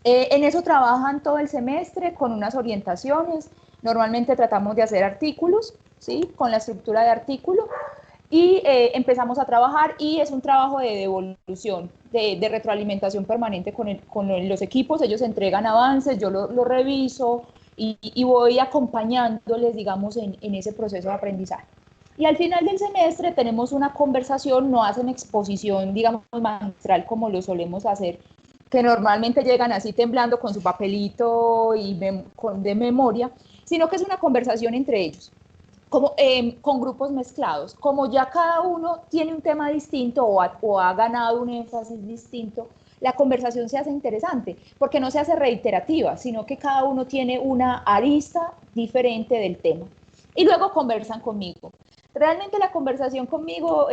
En eso trabajan todo el semestre con unas orientaciones. Normalmente tratamos de hacer artículos, ¿sí? Con la estructura de artículo. Y empezamos a trabajar y es un trabajo de devolución, de retroalimentación permanente con los equipos. Ellos entregan avances, yo lo reviso y voy acompañándoles, digamos, en ese proceso de aprendizaje. Y al final del semestre tenemos una conversación, no hacen exposición, digamos, magistral como lo solemos hacer, que normalmente llegan así temblando con su papelito y de memoria, sino que es una conversación entre ellos, con grupos mezclados. Como ya cada uno tiene un tema distinto o ha ganado un énfasis distinto, la conversación se hace interesante, porque no se hace reiterativa, sino que cada uno tiene una arista diferente del tema. Y luego conversan conmigo. Realmente la conversación conmigo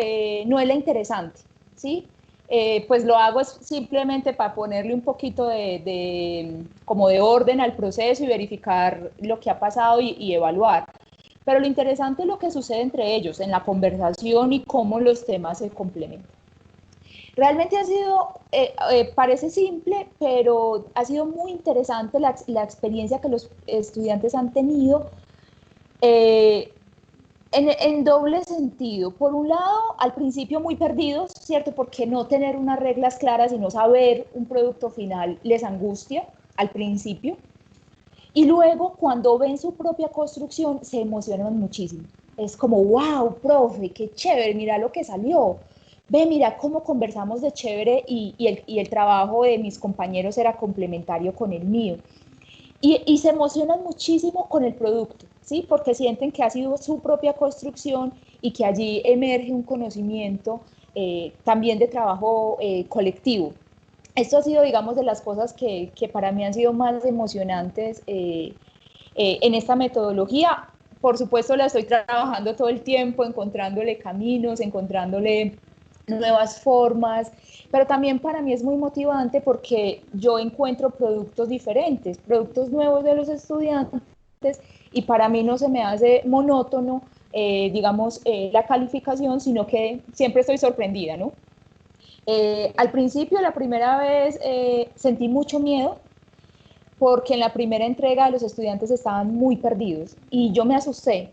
no es la interesante, ¿sí? Pues lo hago simplemente para ponerle un poquito como de orden al proceso y verificar lo que ha pasado y evaluar. Pero lo interesante es lo que sucede entre ellos, en la conversación y cómo los temas se complementan. Realmente ha sido, parece simple, pero ha sido muy interesante la experiencia que los estudiantes han tenido en doble sentido. Por un lado, al principio muy perdidos, ¿cierto? Porque no tener unas reglas claras y no saber un producto final les angustia al principio. Y luego, cuando ven su propia construcción, se emocionan muchísimo. Es como, wow, profe, qué chévere, mira lo que salió. Ve, mira cómo conversamos de chévere y el trabajo de mis compañeros era complementario con el mío. y se emocionan muchísimo con el producto, ¿sí? Porque sienten que ha sido su propia construcción y que allí emerge un conocimiento también de trabajo colectivo. Esto ha sido, digamos, de las cosas que para mí han sido más emocionantes en esta metodología. Por supuesto, la estoy trabajando todo el tiempo, encontrándole caminos, encontrándole nuevas formas, pero también para mí es muy motivante porque yo encuentro productos diferentes, productos nuevos de los estudiantes, y para mí no se me hace monótono, digamos, la calificación, sino que siempre estoy sorprendida, ¿no? Al principio, la primera vez, sentí mucho miedo porque en la primera entrega los estudiantes estaban muy perdidos y yo me asusté.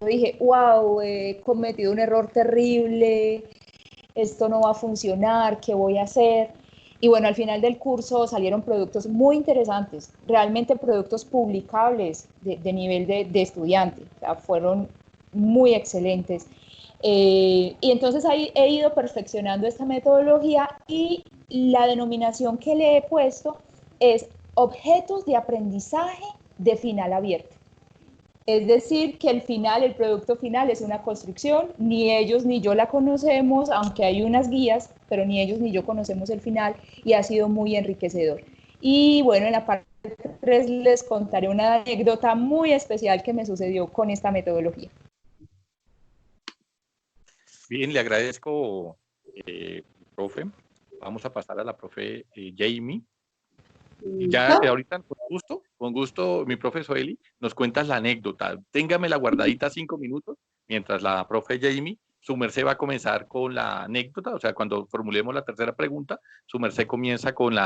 Yo dije, wow, he cometido un error terrible, esto no va a funcionar, ¿qué voy a hacer? Y bueno, al final del curso salieron productos muy interesantes, realmente productos publicables de nivel de estudiante, o sea, fueron muy excelentes. Y entonces ahí he ido perfeccionando esta metodología y la denominación que le he puesto es objetos de aprendizaje de final abierto. Es decir, que el final, el producto final es una construcción, ni ellos ni yo la conocemos, aunque hay unas guías, pero ni ellos ni yo conocemos el final y ha sido muy enriquecedor. Y bueno, en la parte 3 les contaré una anécdota muy especial que me sucedió con esta metodología. Bien, le agradezco, profe. Vamos a pasar a la profe Jamie. Ya ahorita, con gusto, mi profe Soeli, nos cuentas la anécdota. Téngame la guardadita 5 minutos, mientras la profe Jamie, su merced va a comenzar con la anécdota, o sea, cuando formulemos la tercera pregunta, su merced comienza con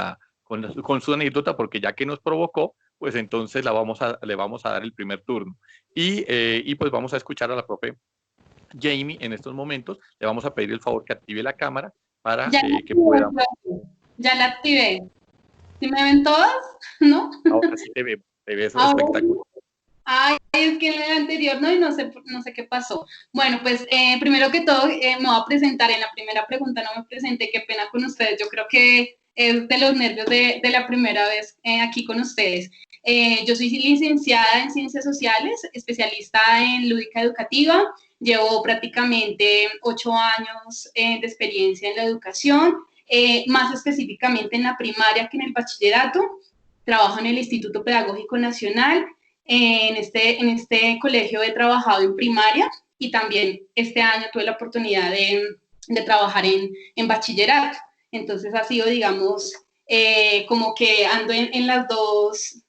su anécdota, porque ya que nos provocó, pues entonces le vamos a dar el primer turno. Y pues vamos a escuchar a la profe Jamie en estos momentos. Le vamos a pedir el favor que active la cámara para que podamos. Ya la activé. ¿Sí me ven todas? ¿No? Ahora sí te ves espectacular. Ay, es que en el anterior no, y no sé qué pasó. Bueno, pues primero que todo me voy a presentar. En la primera pregunta no me presenté, qué pena con ustedes. Yo creo que es de los nervios de la primera vez aquí con ustedes. Yo soy licenciada en Ciencias Sociales, especialista en lúdica educativa. Llevo prácticamente 8 años de experiencia en la educación, más específicamente en la primaria que en el bachillerato. Trabajo en el Instituto Pedagógico Nacional. En este colegio he trabajado en primaria y también este año tuve la oportunidad de trabajar en bachillerato. Entonces ha sido, digamos, como que ando en las dos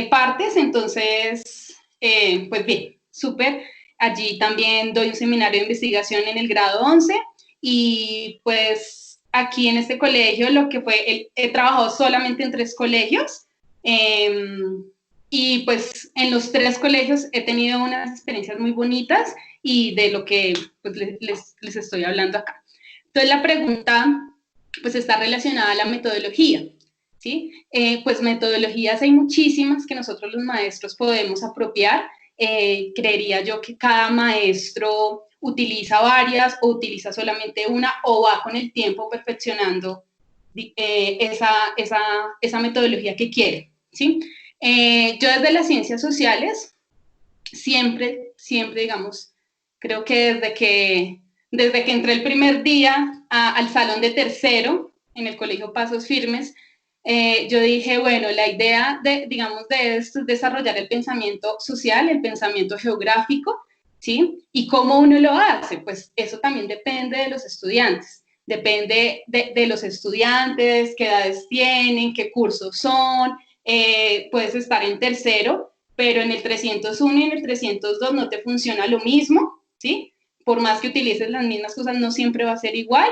partes. Entonces, pues bien, súper. Allí también doy un seminario de investigación en el grado 11 y pues aquí en este colegio he trabajado solamente en 3 colegios. Y pues en los 3 colegios he tenido unas experiencias muy bonitas y de lo que pues, les estoy hablando acá. Entonces la pregunta pues está relacionada a la metodología, ¿sí? Pues metodologías hay muchísimas que nosotros los maestros podemos apropiar. Creería yo que cada maestro utiliza varias o utiliza solamente una o va con el tiempo perfeccionando esa metodología que quiere, ¿sí? Yo desde las ciencias sociales siempre, digamos, creo que desde que entré el primer día al salón de tercero en el Colegio Pasos Firmes, yo dije, bueno, la idea digamos, de esto es desarrollar el pensamiento social, el pensamiento geográfico, ¿sí? ¿Y cómo uno lo hace? Pues eso también depende de los estudiantes. Depende de los estudiantes, qué edades tienen, qué cursos son. Puedes estar en tercero, pero en el 301 y en el 302 no te funciona lo mismo, ¿sí? Por más que utilices las mismas cosas, no siempre va a ser igual.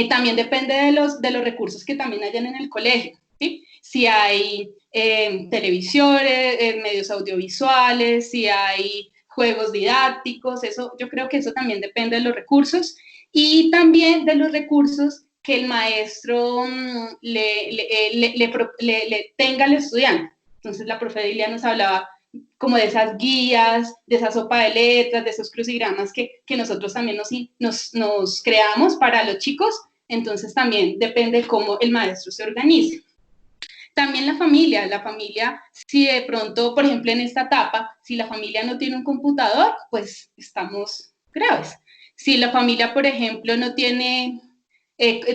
También depende de los recursos que también hayan en el colegio, ¿sí? Si hay televisores, medios audiovisuales, si hay juegos didácticos, yo creo que eso también depende de los recursos y también de los recursos que el maestro le tenga al estudiante. Entonces la profe Dilia nos hablaba como de esas guías, de esa sopa de letras, de esos crucigramas que nosotros también nos creamos para los chicos. Entonces también depende cómo el maestro se organice. También la familia, si de pronto, por ejemplo, en esta etapa, si la familia no tiene un computador, pues estamos graves. Si la familia, por ejemplo, no tiene,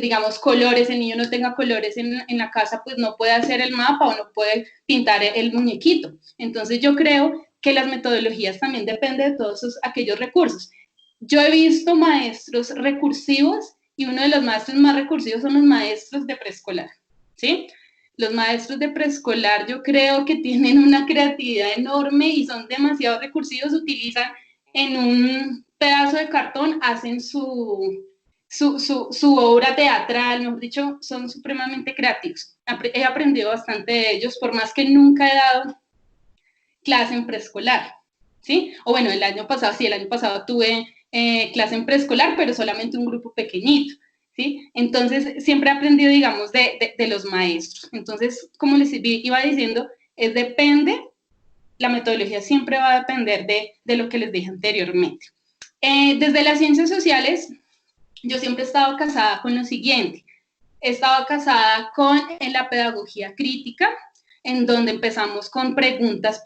digamos, colores, el niño no tenga colores en la casa, pues no puede hacer el mapa o no puede pintar el muñequito. Entonces yo creo que las metodologías también dependen de todos aquellos recursos. Yo he visto maestros recursivos y uno de los maestros más recursivos son los maestros de preescolar, ¿sí? Los maestros de preescolar yo creo que tienen una creatividad enorme y son demasiado recursivos, utilizan en un pedazo de cartón, hacen su obra teatral, mejor dicho, son supremamente creativos. He aprendido bastante de ellos, por más que nunca he dado clase en preescolar, ¿sí? O bueno, el año pasado tuve clase en preescolar, pero solamente un grupo pequeñito, ¿sí? Entonces, siempre he aprendido, digamos, de los maestros. Entonces, como les iba diciendo, depende, la metodología siempre va a depender de lo que les dije anteriormente. Desde las ciencias sociales, yo siempre he estado casada con lo siguiente. He estado casada con la pedagogía crítica, en donde empezamos con preguntas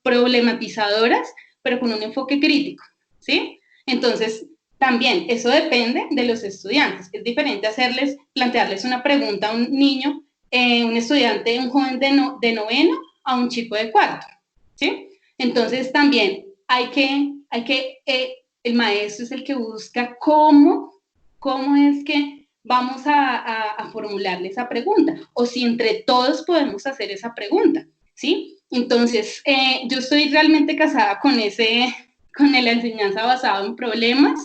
problematizadoras, pero con un enfoque crítico, ¿sí? Entonces, también eso depende de los estudiantes. Es diferente plantearles una pregunta a un niño, un estudiante, un joven de noveno, a un chico de cuarto, ¿sí? Entonces, también el maestro es el que busca cómo es que vamos a formularle esa pregunta, o si entre todos podemos hacer esa pregunta, ¿sí? Entonces, yo estoy realmente casada con la enseñanza basada en problemas,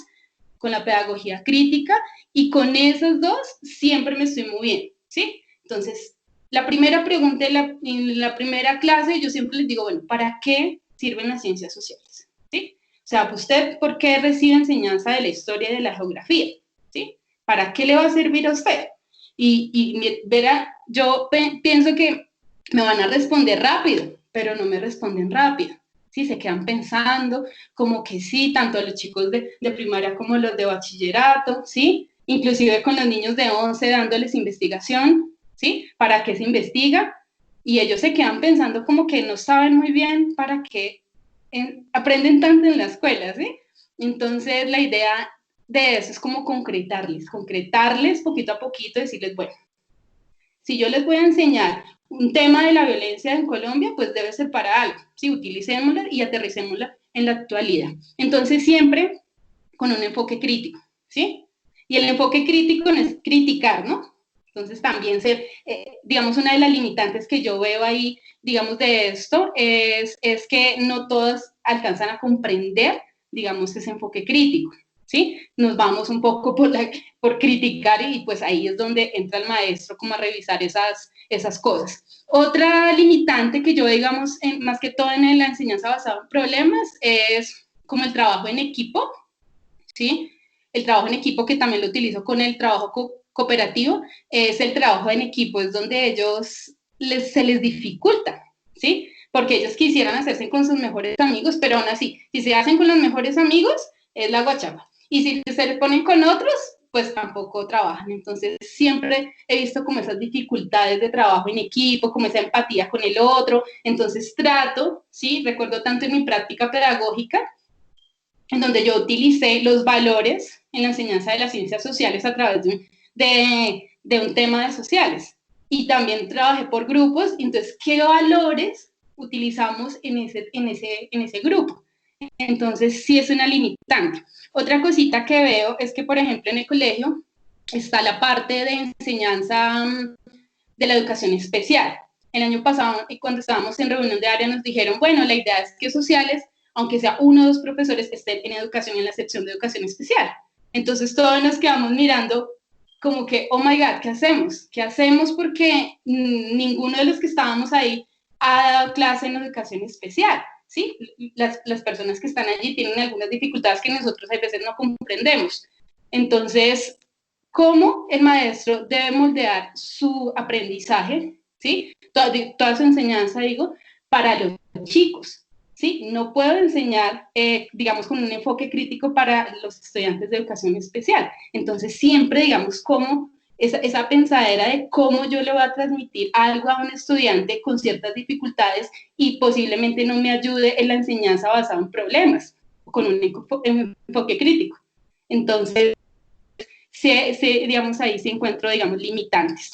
con la pedagogía crítica, y con esos dos siempre me estoy moviendo, ¿sí? Entonces, la primera pregunta en la primera clase, yo siempre les digo, bueno, ¿para qué sirven las ciencias sociales? ¿Sí? O sea, ¿usted por qué recibe enseñanza de la historia y de la geografía? ¿Sí? ¿Para qué le va a servir a usted? Y verá, yo pienso que me van a responder rápido, pero no me responden rápido. Sí, se quedan pensando, como que sí, tanto los chicos de primaria como los de bachillerato, ¿sí? Inclusive con los niños de 11 dándoles investigación, ¿sí? ¿Para qué se investiga? Y ellos se quedan pensando como que no saben muy bien para qué aprenden tanto en la escuela, ¿sí? Entonces la idea de eso es como concretarles poquito a poquito, decirles, bueno, si yo les voy a enseñar un tema de la violencia en Colombia, pues debe ser para algo, ¿sí? Utilicémosla y aterricémosla en la actualidad. Entonces siempre con un enfoque crítico, ¿sí? Y el enfoque crítico no es criticar, ¿no? Entonces también digamos, una de las limitantes que yo veo ahí, digamos, de esto es que no todos alcanzan a comprender, digamos, ese enfoque crítico, ¿sí? Nos vamos un poco por criticar y pues ahí es donde entra el maestro como a revisar esas cosas. Otra limitante que yo, digamos, más que todo en la enseñanza basada en problemas es como el trabajo en equipo, ¿sí? El trabajo en equipo, que también lo utilizo con el trabajo cooperativo, es el trabajo en equipo, es donde ellos se les dificulta, ¿sí? Porque ellos quisieran hacerse con sus mejores amigos, pero aún así, si se hacen con los mejores amigos, es la guachapa. Y si se le ponen con otros, pues tampoco trabajan. Entonces, siempre he visto como esas dificultades de trabajo en equipo, como esa empatía con el otro. Entonces, ¿sí? Recuerdo tanto en mi práctica pedagógica, en donde yo utilicé los valores en la enseñanza de las ciencias sociales a través de un tema de sociales. Y también trabajé por grupos, entonces, ¿qué valores utilizamos en ese grupo? Entonces, sí es una limitante. Otra cosita que veo es que, por ejemplo, en el colegio está la parte de enseñanza de la educación especial. El año pasado, cuando estábamos en reunión de área, nos dijeron, bueno, la idea es que sociales, aunque sea 1 o 2 profesores, estén en educación, en la sección de educación especial. Entonces todos nos quedamos mirando como que, oh my God, ¿qué hacemos? ¿Qué hacemos? Porque ninguno de los que estábamos ahí ha dado clase en educación especial, ¿sí? Las personas que están allí tienen algunas dificultades que nosotros a veces no comprendemos. Entonces, ¿cómo el maestro debe moldear su aprendizaje, ¿sí? Toda su enseñanza, digo, para los chicos, ¿sí? No puedo enseñar, digamos, con un enfoque crítico para los estudiantes de educación especial. Entonces, siempre, digamos, cómo esa pensadera de cómo yo le voy a transmitir algo a un estudiante con ciertas dificultades y posiblemente no me ayude en la enseñanza basada en problemas, con un enfoque crítico. Entonces, digamos, ahí sí encuentro, digamos, limitantes.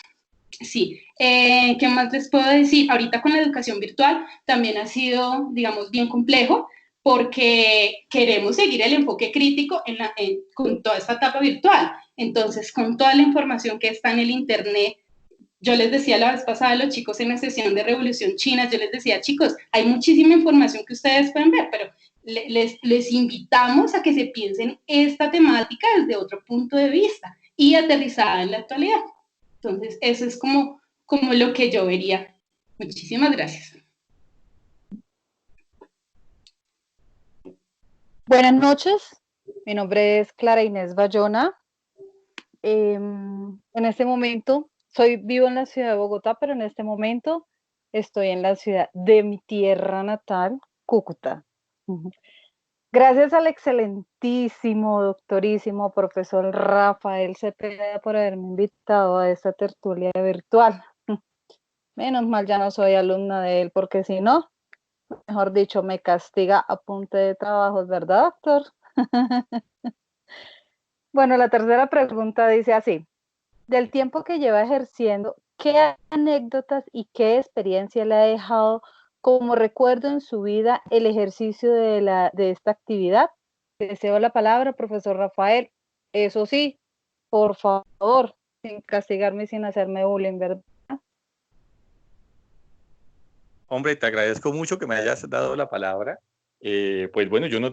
Sí, ¿qué más les puedo decir? Ahorita con la educación virtual también ha sido, digamos, bien complejo porque queremos seguir el enfoque crítico con toda esta etapa virtual. Entonces, con toda la información que está en el Internet, yo les decía la vez pasada a los chicos en la sesión de Revolución China, yo les decía, chicos, hay muchísima información que ustedes pueden ver, pero les invitamos a que se piensen esta temática desde otro punto de vista y aterrizada en la actualidad. Entonces, eso es como lo que yo vería. Muchísimas gracias. Buenas noches, mi nombre es Clara Inés Bayona. En este momento, vivo en la ciudad de Bogotá, pero en este momento estoy en la ciudad de mi tierra natal, Cúcuta. Gracias al excelentísimo, doctorísimo profesor Rafael Cepeda por haberme invitado a esta tertulia virtual. Menos mal ya no soy alumna de él, porque si no, mejor dicho, me castiga a punta de trabajos, ¿verdad, doctor? Bueno, la tercera pregunta dice así: del tiempo que lleva ejerciendo, ¿qué anécdotas y qué experiencia le ha dejado como recuerdo en su vida el ejercicio de esta actividad? Le cedo la palabra, profesor Rafael. Eso sí, por favor, sin castigarme, sin hacerme bullying, ¿verdad? Hombre, te agradezco mucho que me hayas dado la palabra. Pues bueno, yo no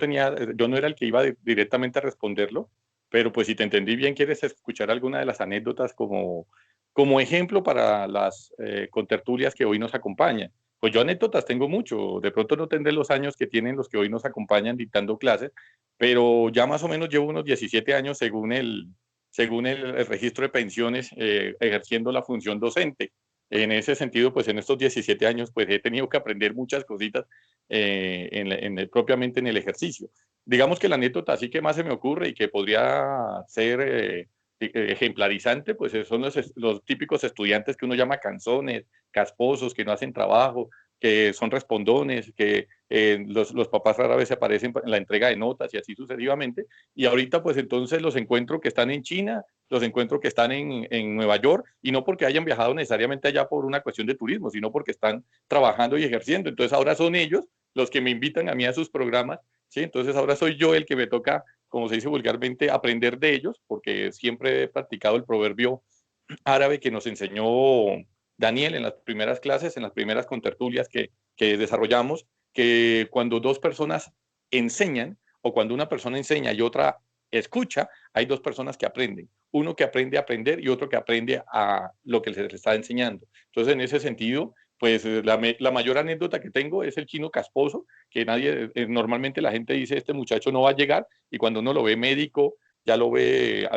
era el que iba directamente a responderlo, pero pues si te entendí bien, quieres escuchar alguna de las anécdotas como ejemplo para las contertulias que hoy nos acompañan. Pues yo anécdotas tengo mucho, de pronto no tendré los años que tienen los que hoy nos acompañan dictando clases, pero ya más o menos llevo unos 17 años según el registro de pensiones ejerciendo la función docente. En ese sentido, pues en estos 17 años, pues he tenido que aprender muchas cositas propiamente en el ejercicio. Digamos que la anécdota así que más se me ocurre y que podría ser ejemplarizante, pues son los típicos estudiantes que uno llama canzones, casposos, que no hacen trabajo, que son respondones, que los papás rara vez se aparecen en la entrega de notas y así sucesivamente. Y ahorita pues entonces los encuentro que están en China, los encuentro que están en Nueva York, y no porque hayan viajado necesariamente allá por una cuestión de turismo, sino porque están trabajando y ejerciendo. Entonces ahora son ellos los que me invitan a mí a sus programas, ¿sí? Entonces ahora soy yo el que me toca, como se dice vulgarmente, aprender de ellos, porque siempre he practicado el proverbio árabe que nos enseñó Daniel en las primeras clases, en las primeras contertulias que desarrollamos, que cuando dos personas enseñan, o cuando una persona enseña y otra escucha, hay dos personas que aprenden. Uno que aprende a aprender y otro que aprende a lo que se les está enseñando. Entonces, en ese sentido, pues la mayor anécdota que tengo es el chino casposo, que normalmente la gente dice, este muchacho no va a llegar, y cuando uno lo ve médico, ya lo ve,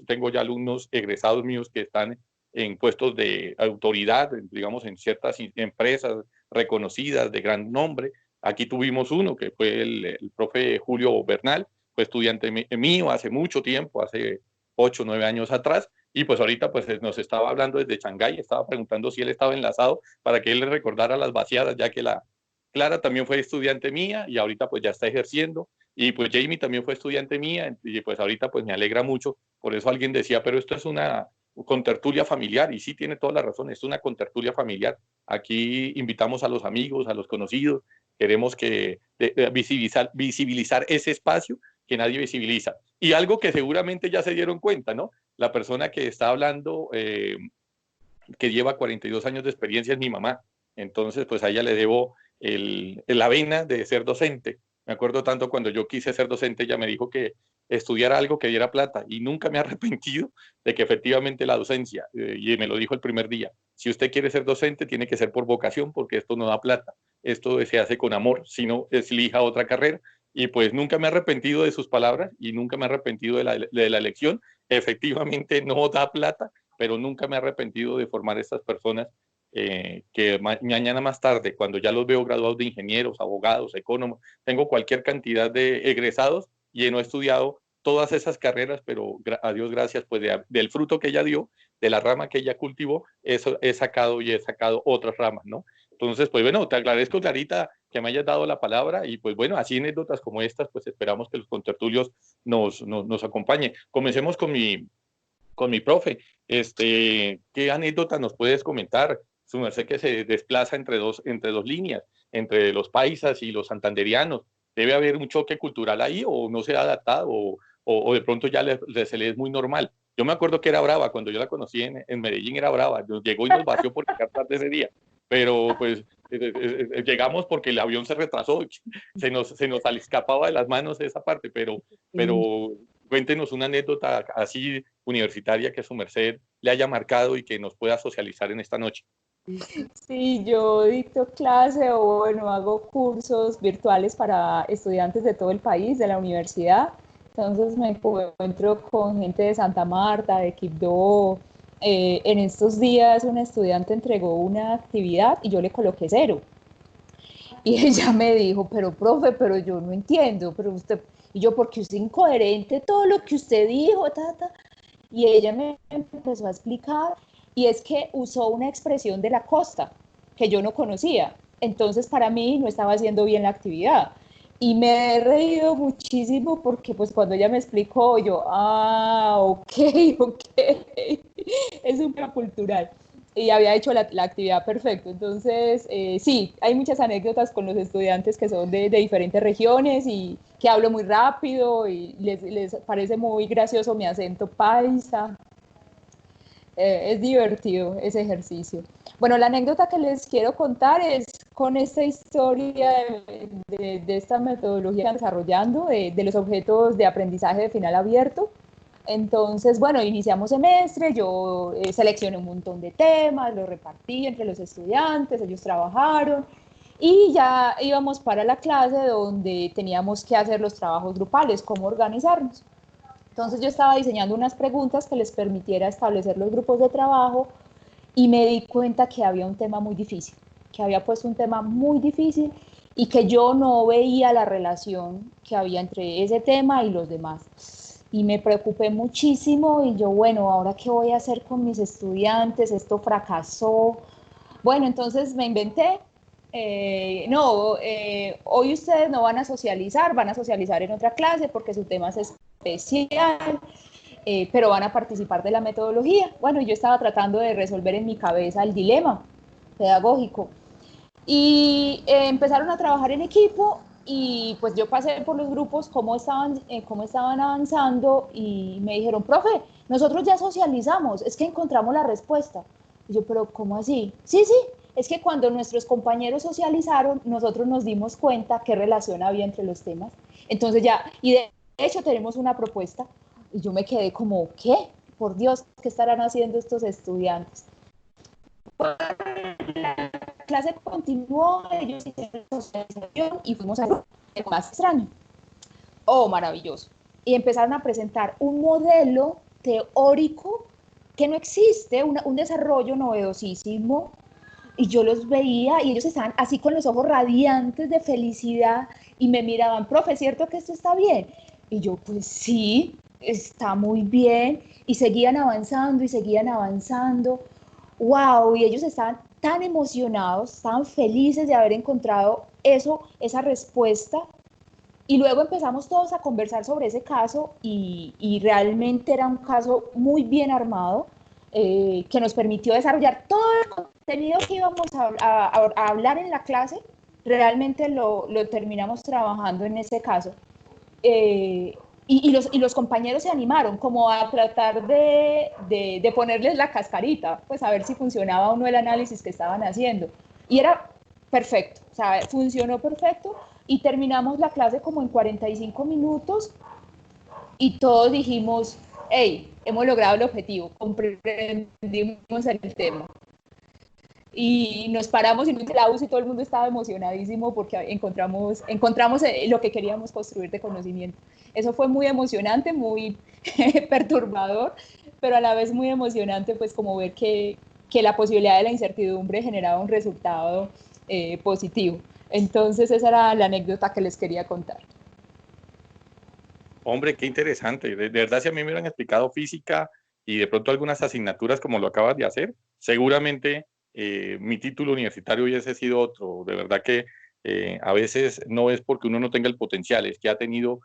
tengo ya alumnos egresados míos que están en puestos de autoridad, digamos, en ciertas empresas reconocidas de gran nombre. Aquí tuvimos uno que fue el profe Julio Bernal, fue estudiante mío hace mucho tiempo, hace 8 o 9 años atrás, y pues ahorita pues nos estaba hablando desde Shanghái, estaba preguntando si él estaba enlazado para que él le recordara las vaciadas, ya que la Clara también fue estudiante mía y ahorita pues ya está ejerciendo, y pues Jamie también fue estudiante mía, y pues ahorita pues me alegra mucho. Por eso alguien decía, pero esto es una contertulia familiar, y sí tiene toda la razón, es una contertulia familiar. Aquí invitamos a los amigos, a los conocidos, queremos visibilizar ese espacio que nadie visibiliza. Y algo que seguramente ya se dieron cuenta, ¿no? La persona que está hablando, que lleva 42 años de experiencia, es mi mamá. Entonces, pues a ella le debo la vena de ser docente. Me acuerdo tanto cuando yo quise ser docente, ella me dijo que estudiara algo que diera plata, y nunca me he arrepentido de que efectivamente la docencia, y me lo dijo el primer día, si usted quiere ser docente, tiene que ser por vocación, porque esto no da plata, esto se hace con amor, si no, elija otra carrera. Y pues nunca me he arrepentido de sus palabras y nunca me he arrepentido de la elección. Efectivamente no da plata, pero nunca me he arrepentido de formar estas personas que mañana más tarde, cuando ya los veo graduados de ingenieros, abogados, economos, tengo cualquier cantidad de egresados y no he estudiado todas esas carreras, pero a Dios gracias, pues del fruto que ella dio, de la rama que ella cultivó, eso he sacado otras ramas, ¿no? Entonces, pues bueno, te agradezco, Clarita, que me hayas dado la palabra y pues bueno, así anécdotas como estas, pues esperamos que los contertulios nos acompañen. Comencemos con mi profe. ¿Qué anécdota nos puedes comentar? Su merced que se desplaza entre dos líneas, entre los paisas y los santanderianos. ¿Debe haber un choque cultural ahí o no se ha adaptado o de pronto ya se le es muy normal? Yo me acuerdo que era brava, cuando yo la conocí en Medellín era brava, llegó y nos batió por llegar tarde ese día, pero pues llegamos porque el avión se retrasó, se nos escapaba de las manos esa parte, pero cuéntenos una anécdota así universitaria que su merced le haya marcado y que nos pueda socializar en esta noche. Sí, yo dicto clase o bueno, hago cursos virtuales para estudiantes de todo el país, de la universidad. Entonces me encuentro con gente de Santa Marta, de Quibdó. En estos días un estudiante entregó una actividad y yo le coloqué 0. Y ella me dijo, pero profe, pero yo no entiendo, pero usted, y yo, porque usted es incoherente todo lo que usted dijo, Y ella me empezó a explicar, y es que usó una expresión de la costa que yo no conocía. Entonces, para mí no estaba haciendo bien la actividad. Y me he reído muchísimo porque pues cuando ella me explicó, yo, ok, es un tema cultural. Y había hecho la actividad perfecto. Entonces, sí, hay muchas anécdotas con los estudiantes que son de diferentes regiones y que hablo muy rápido y les parece muy gracioso mi acento paisa. Es divertido ese ejercicio. Bueno, la anécdota que les quiero contar es con esta historia de esta metodología que están desarrollando, de los objetos de aprendizaje de final abierto. Entonces, bueno, iniciamos semestre, yo seleccioné un montón de temas, los repartí entre los estudiantes, ellos trabajaron y ya íbamos para la clase donde teníamos que hacer los trabajos grupales, cómo organizarnos. Entonces yo estaba diseñando unas preguntas que les permitiera establecer los grupos de trabajo y me di cuenta que había un tema muy difícil, que había puesto un tema muy difícil y que yo no veía la relación que había entre ese tema y los demás. Y me preocupé muchísimo y yo, bueno, ¿ahora qué voy a hacer con mis estudiantes? Esto fracasó. Bueno, entonces me inventé, hoy ustedes no van a socializar en otra clase porque su tema es especial, pero van a participar de la metodología. Bueno, yo estaba tratando de resolver en mi cabeza el dilema pedagógico y empezaron a trabajar en equipo y pues yo pasé por los grupos cómo estaban avanzando y me dijeron, profe, nosotros ya socializamos, es que encontramos la respuesta. Y yo, pero ¿cómo así? Sí, es que cuando nuestros compañeros socializaron, nosotros nos dimos cuenta qué relación había entre los temas. Entonces ya, y de hecho tenemos una propuesta. Y yo me quedé como, ¿qué? Por Dios, ¿qué estarán haciendo estos estudiantes? La clase continuó, ellos hicieron socialización y fuimos a lo más extraño. Oh, maravilloso. Y empezaron a presentar un modelo teórico que no existe, un desarrollo novedosísimo. Y yo los veía y ellos estaban así con los ojos radiantes de felicidad y me miraban, profe, ¿cierto que esto está bien? Y yo, pues sí, está muy bien. Y seguían avanzando y seguían avanzando. ¡Wow! Y ellos estaban tan emocionados, estaban felices de haber encontrado esa respuesta. Y luego empezamos todos a conversar sobre ese caso y realmente era un caso muy bien armado que nos permitió desarrollar todo el contenido que íbamos a hablar en la clase. Realmente lo terminamos trabajando en ese caso. Y los compañeros se animaron como a tratar de ponerles la cascarita, pues a ver si funcionaba o no el análisis que estaban haciendo. Y era perfecto, o sea, funcionó perfecto y terminamos la clase como en 45 minutos y todos dijimos, hey, hemos logrado el objetivo, comprendimos el tema. Y nos paramos en un claus y todo el mundo estaba emocionadísimo porque encontramos lo que queríamos construir de conocimiento. Eso fue muy emocionante, muy perturbador, pero a la vez muy emocionante, pues como ver que la posibilidad de la incertidumbre generaba un resultado positivo. Entonces esa era la anécdota que les quería contar. Hombre, qué interesante. De verdad, si a mí me hubieran explicado física y de pronto algunas asignaturas como lo acabas de hacer, seguramente mi título universitario hubiese sido otro. De verdad que a veces no es porque uno no tenga el potencial, es que ha tenido,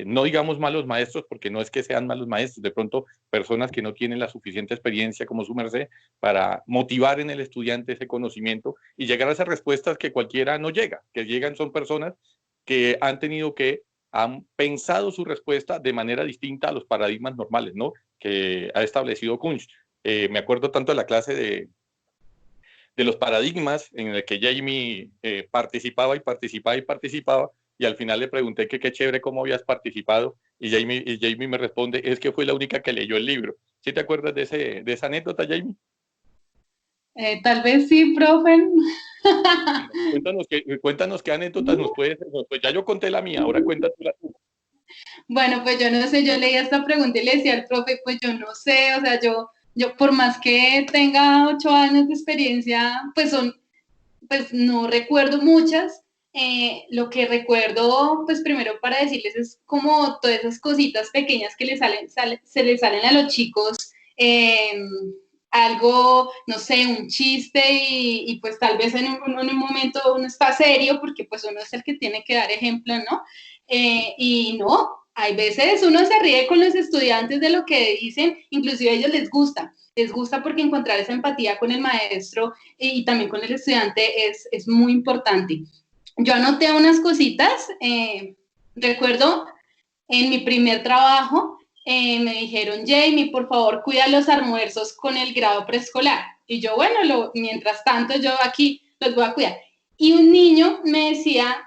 no digamos malos maestros, porque no es que sean malos maestros, de pronto personas que no tienen la suficiente experiencia como su merced para motivar en el estudiante ese conocimiento y llegar a esas respuestas que cualquiera no llega, que llegan son personas que han tenido que, han pensado su respuesta de manera distinta a los paradigmas normales, ¿no? Que ha establecido Kunz. Me acuerdo tanto de la clase de los paradigmas en el que Jamie participaba y participaba y participaba, y al final le pregunté que qué chévere cómo habías participado, y Jamie me responde, es que fue la única que leyó el libro. ¿Sí te acuerdas de esa anécdota, Jamie? Tal vez sí, profe. Cuéntanos qué anécdotas nos puedes, pues ya yo conté la mía, ahora cuéntate la tuya. Bueno, pues yo no sé, yo leía esta pregunta y le decía al profe, pues yo no sé, o sea, yo por más que tenga 8 años de experiencia, pues no recuerdo muchas. Lo que recuerdo, pues primero para decirles es como todas esas cositas pequeñas que se les salen a los chicos, algo, no sé, un chiste y pues tal vez en un momento uno está serio porque pues uno es el que tiene que dar ejemplo, ¿no? Y no, hay veces uno se ríe con los estudiantes de lo que dicen, inclusive a ellos les gusta porque encontrar esa empatía con el maestro y también con el estudiante es muy importante. Yo anoté unas cositas, recuerdo en mi primer trabajo, me dijeron, Jamie, por favor, cuida los almuerzos con el grado preescolar. Y yo, bueno, mientras tanto, yo aquí los voy a cuidar. Y un niño me decía,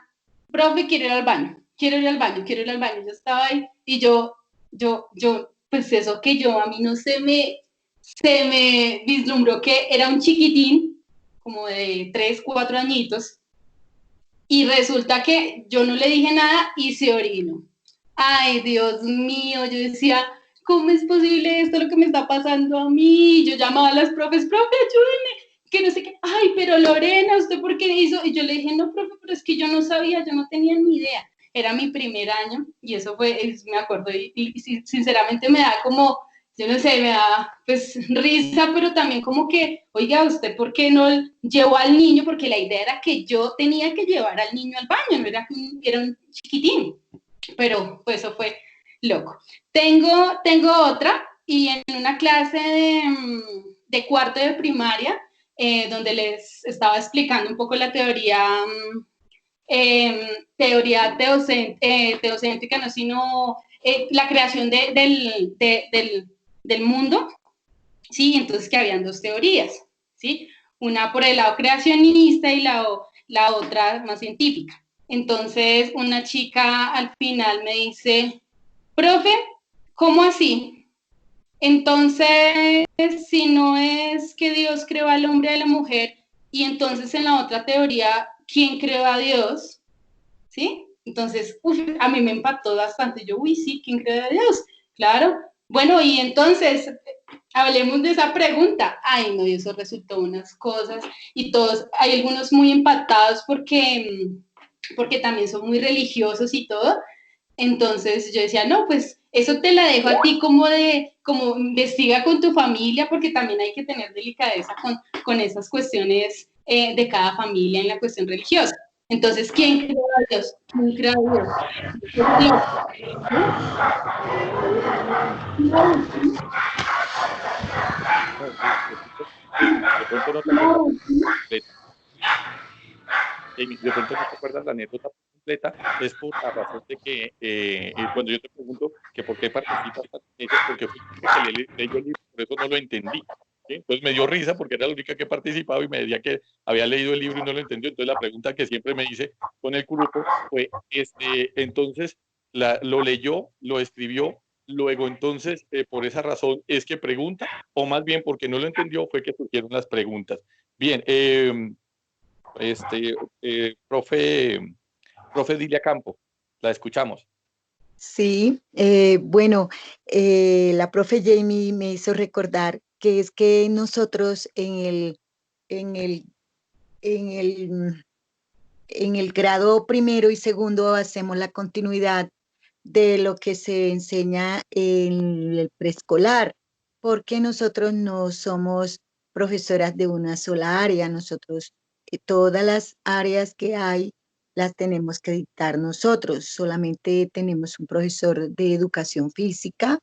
profe, quiero ir al baño, quiero ir al baño, quiero ir al baño. Yo estaba ahí y pues eso que yo, a mí no se me vislumbró que era un chiquitín, como de 3, 4 añitos, y resulta que yo no le dije nada y se orinó. Ay, Dios mío, yo decía, ¿cómo es posible esto, lo que me está pasando a mí? Yo llamaba a las profes, profe, ayúdenme, que no sé qué. Ay, pero Lorena, ¿usted por qué hizo? Y yo le dije, no, profe, pero es que yo no sabía, yo no tenía ni idea. Era mi primer año y eso me acuerdo, y sinceramente me da como, yo no sé, me da pues risa, pero también como que, oiga, ¿usted por qué no llevó al niño? Porque la idea era que yo tenía que llevar al niño al baño, no era que era un chiquitín, pero pues eso fue loco. Tengo otra, y en una clase de cuarto de primaria, donde les estaba explicando un poco la teoría, teocéntrica, no, sino la creación del mundo, ¿sí? Entonces que habían dos teorías, ¿sí? Una por el lado creacionista y la otra más científica. Entonces una chica al final me dice, profe, ¿cómo así? Entonces, si no es que Dios creó al hombre y a la mujer, y entonces en la otra teoría, ¿quién creó a Dios? ¿Sí? Entonces, a mí me impactó bastante. Yo, sí, ¿quién creó a Dios? Claro. Bueno, y entonces, hablemos de esa pregunta. Ay, no, y eso resultó unas cosas, y todos, hay algunos muy impactados porque también son muy religiosos y todo. Entonces yo decía, no, pues eso te la dejo a ti como investiga con tu familia, porque también hay que tener delicadeza con esas cuestiones de cada familia en la cuestión religiosa. Entonces, ¿quién creó a Dios? ¿Quién creó a Dios? De pronto no te acuerdas completa. De pronto no te acuerdas la anécdota completa, es por la razón de que cuando yo te pregunto que por qué participas en ello, porque fui la que leyó el libro, por eso no lo entendí. ¿Sí? Entonces me dio risa porque era la única que participaba y me decía que había leído el libro y no lo entendió. Entonces la pregunta que siempre me hice con el grupo fue, entonces lo leyó, lo escribió, luego entonces por esa razón es que pregunta, o más bien porque no lo entendió fue que surgieron las preguntas. Bien, profe Dilia Campo, la escuchamos. Sí, bueno, la profe Jamie me hizo recordar que es que nosotros en el, en el, en el grado primero y segundo hacemos la continuidad de lo que se enseña en el preescolar. porque nosotros no somos profesoras de una sola área, nosotros todas las áreas que hay las tenemos que dictar nosotros, solamente tenemos un profesor de educación física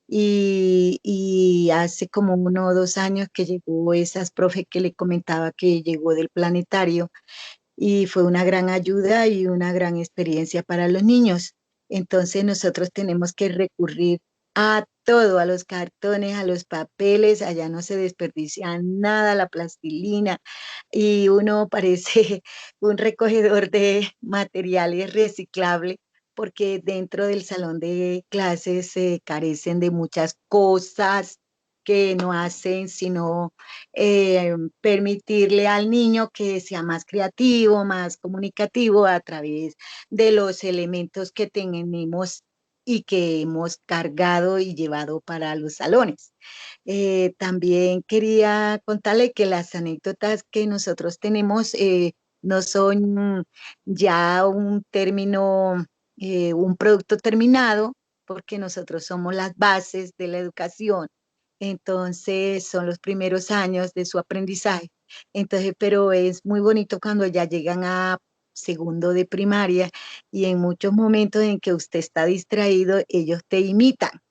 y hace como 1 o 2 años que llegó esas profe que le comentaba que llegó del planetario y fue una gran ayuda y una gran experiencia para los niños. Entonces nosotros tenemos que recurrir a todo, a los cartones, a los papeles, allá no se desperdicia nada, la plastilina, y uno parece un recogedor de materiales reciclables porque dentro del salón de clases se carecen de muchas cosas que no hacen sino permitirle al niño que sea más creativo, más comunicativo a través de los elementos que tenemos y que hemos cargado y llevado para los salones. También quería contarle que las anécdotas que nosotros tenemos no son ya un término, un producto terminado, porque nosotros somos las bases de la educación. Entonces, son los primeros años de su aprendizaje. Entonces, pero es muy bonito cuando ya llegan a segundo de primaria y en muchos momentos en que usted está distraído, ellos te imitan.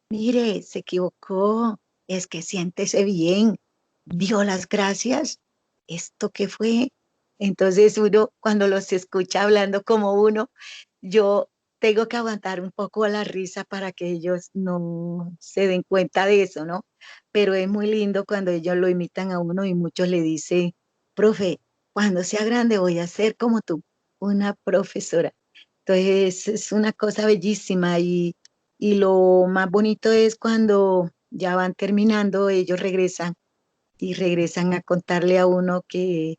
Mire, se equivocó, es que siéntese bien, dio las gracias, ¿esto qué fue? Entonces uno, cuando los escucha hablando como uno, yo tengo que aguantar un poco la risa para que ellos no se den cuenta de eso, ¿no? Pero es muy lindo cuando ellos lo imitan a uno y muchos le dicen, profe, cuando sea grande voy a ser como tú, una profesora. Entonces es una cosa bellísima y lo más bonito es cuando ya van terminando, ellos regresan y regresan a contarle a uno que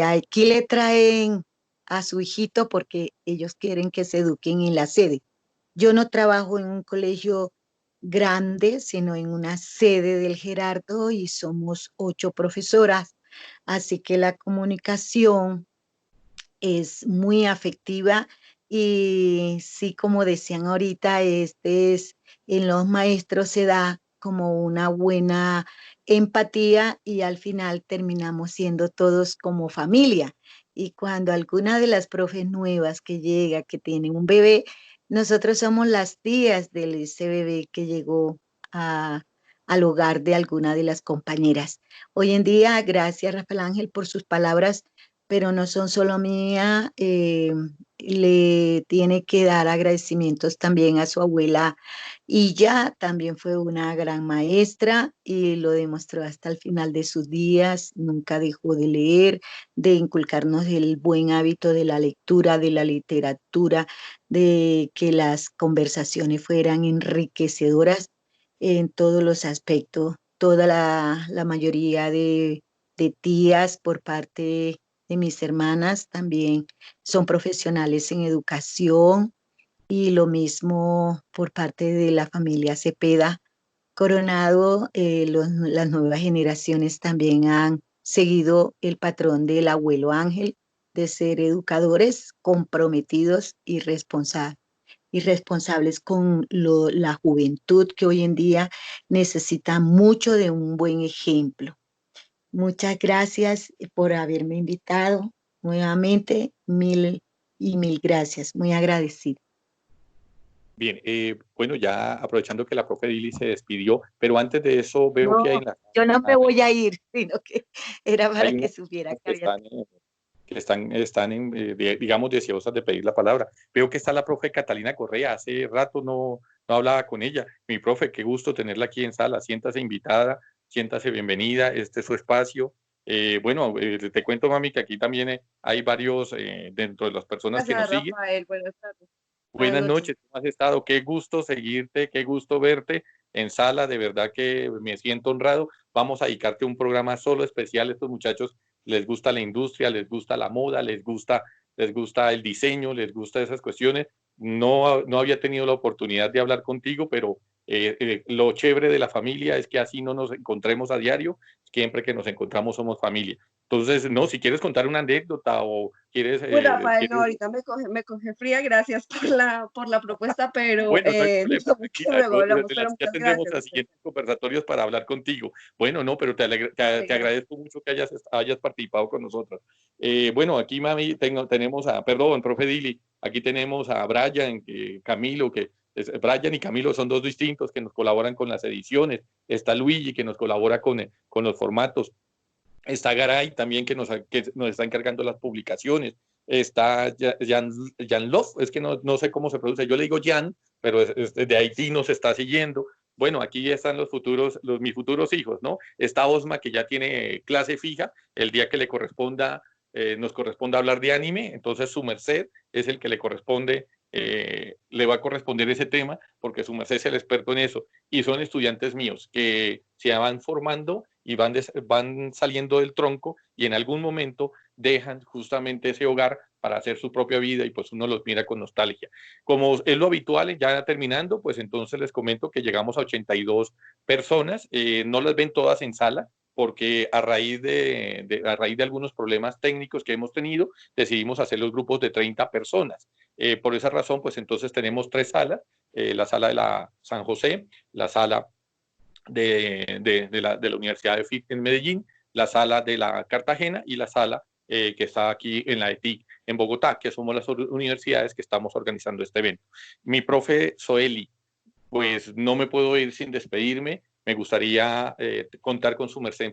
aquí le traen a su hijito porque ellos quieren que se eduquen en la sede. Yo no trabajo en un colegio grande, sino en una sede del Gerardo y somos 8 profesoras, así que la comunicación es muy afectiva y sí, como decían ahorita, en los maestros se da como una buena empatía y al final terminamos siendo todos como familia. Y cuando alguna de las profes nuevas que llega, que tiene un bebé, nosotros somos las tías de ese bebé que llegó a, al hogar de alguna de las compañeras. Hoy en día, gracias Rafael Ángel por sus palabras, pero no son solo mías, le tiene que dar agradecimientos también a su abuela y ya también fue una gran maestra y lo demostró hasta el final de sus días, nunca dejó de leer, de inculcarnos el buen hábito de la lectura, de la literatura, de que las conversaciones fueran enriquecedoras en todos los aspectos. Toda la mayoría de tías por parte de mis hermanas también son profesionales en educación y lo mismo por parte de la familia Cepeda Coronado. Las nuevas generaciones también han seguido el patrón del abuelo Ángel de ser educadores comprometidos y responsables con la juventud que hoy en día necesita mucho de un buen ejemplo. Muchas gracias por haberme invitado nuevamente. Mil y mil gracias. Muy agradecida. Bien, bueno, ya aprovechando que la profe Dili se despidió, pero antes de eso veo No, que hay en la... yo no me voy a ir, sino que era para hay que unas supiera que que había... están digamos, deseosas de pedir la palabra. Veo que está la profe Catalina Correa, hace rato no hablaba con ella. Mi profe, qué gusto tenerla aquí en sala, siéntase invitada, siéntase bienvenida, este es su espacio. Bueno, te cuento, mami, que aquí también hay varios dentro de las personas que nos Gracias, siguen. Rafael. Buenas tardes. Buenas Buenas noches. noches, ¿cómo has estado? Qué gusto seguirte, qué gusto verte en sala, de verdad que me siento honrado. Vamos a dedicarte un programa solo especial. Estos muchachos les gusta la industria, les gusta la moda, les gusta el diseño, les gusta esas cuestiones. No había tenido la oportunidad de hablar contigo, pero Lo chévere de la familia es que así no nos encontremos a diario, siempre que nos encontramos somos familia. Entonces, no, si quieres contar una anécdota o quieres... Pues Rafael, no, ahorita me coge fría, gracias por la propuesta, pero bueno, no hay problema, luego hablamos, pero ya muchas tendremos gracias. los siguientes conversatorios para hablar contigo. Bueno, no, pero te agradezco mucho que hayas participado con nosotros. Bueno, aquí, mami, tenemos a, perdón, profe Dili, aquí tenemos a Brian, Camilo, Brian y Camilo son dos distintos que nos colaboran con las ediciones. Está Luigi, que nos colabora con los formatos. Está Garay también, que nos está encargando las publicaciones. Está Jan Love, es que no sé cómo se produce. Yo le digo Jan, pero de Haití nos está siguiendo. Bueno, aquí están mis futuros hijos, ¿no? Está Osma, que ya tiene clase fija. El día que le corresponda, nos corresponde hablar de anime, entonces su merced es el que le corresponde, le va a corresponder ese tema, porque su merced es el experto en eso. Y son estudiantes míos que se van formando y van saliendo del tronco y en algún momento dejan justamente ese hogar para hacer su propia vida y pues uno los mira con nostalgia. Como es lo habitual, ya terminando, pues entonces les comento que llegamos a 82 personas, no las ven todas en sala, porque a raíz de algunos problemas técnicos que hemos tenido, decidimos hacer los grupos de 30 personas. Por esa razón, pues entonces tenemos 3 salas, la sala de la San José, la sala de la Universidad de FIT en Medellín, la sala de la Cartagena y la sala que está aquí en la ETIC en Bogotá, que somos las universidades que estamos organizando este evento. Mi profe Soeli, pues no me puedo ir sin despedirme. Me gustaría contar con su merced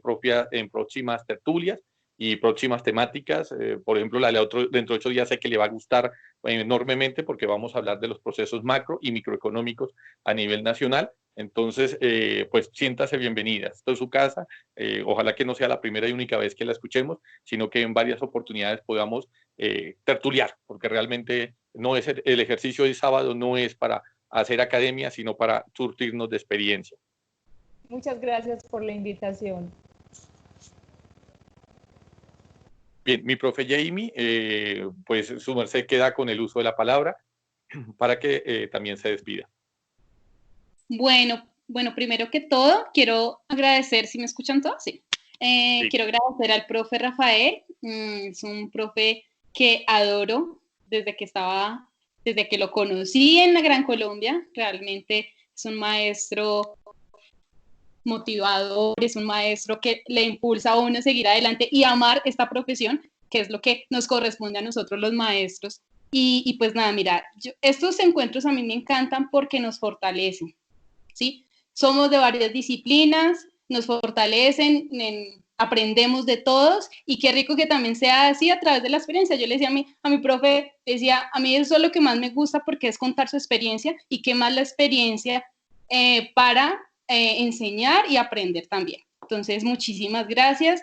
en próximas tertulias y próximas temáticas. Por ejemplo, dentro de 8 días sé que le va a gustar enormemente porque vamos a hablar de los procesos macro y microeconómicos a nivel nacional. Entonces, pues siéntase bienvenida. Esto es su casa. Ojalá que no sea la primera y única vez que la escuchemos, sino que en varias oportunidades podamos tertuliar, porque realmente no es el ejercicio de sábado no es para hacer academia, sino para surtirnos de experiencia. Muchas gracias por la invitación. Bien, mi profe Jamie, pues su merced queda con el uso de la palabra para que también se despida. Bueno, primero que todo, quiero agradecer, ¿si me escuchan todos? Sí. Sí. Quiero agradecer al profe Rafael, es un profe que adoro desde que lo conocí en la Gran Colombia. Realmente es un maestro motivador, es un maestro que le impulsa a uno a seguir adelante y amar esta profesión, que es lo que nos corresponde a nosotros los maestros. Y pues nada, mira, estos encuentros a mí me encantan porque nos fortalecen, ¿sí? Somos de varias disciplinas, nos fortalecen, aprendemos de todos y qué rico que también sea así a través de la experiencia. Yo le decía a mi profe, a mí eso es lo que más me gusta porque es contar su experiencia y qué más la experiencia para enseñar y aprender también. Entonces, muchísimas gracias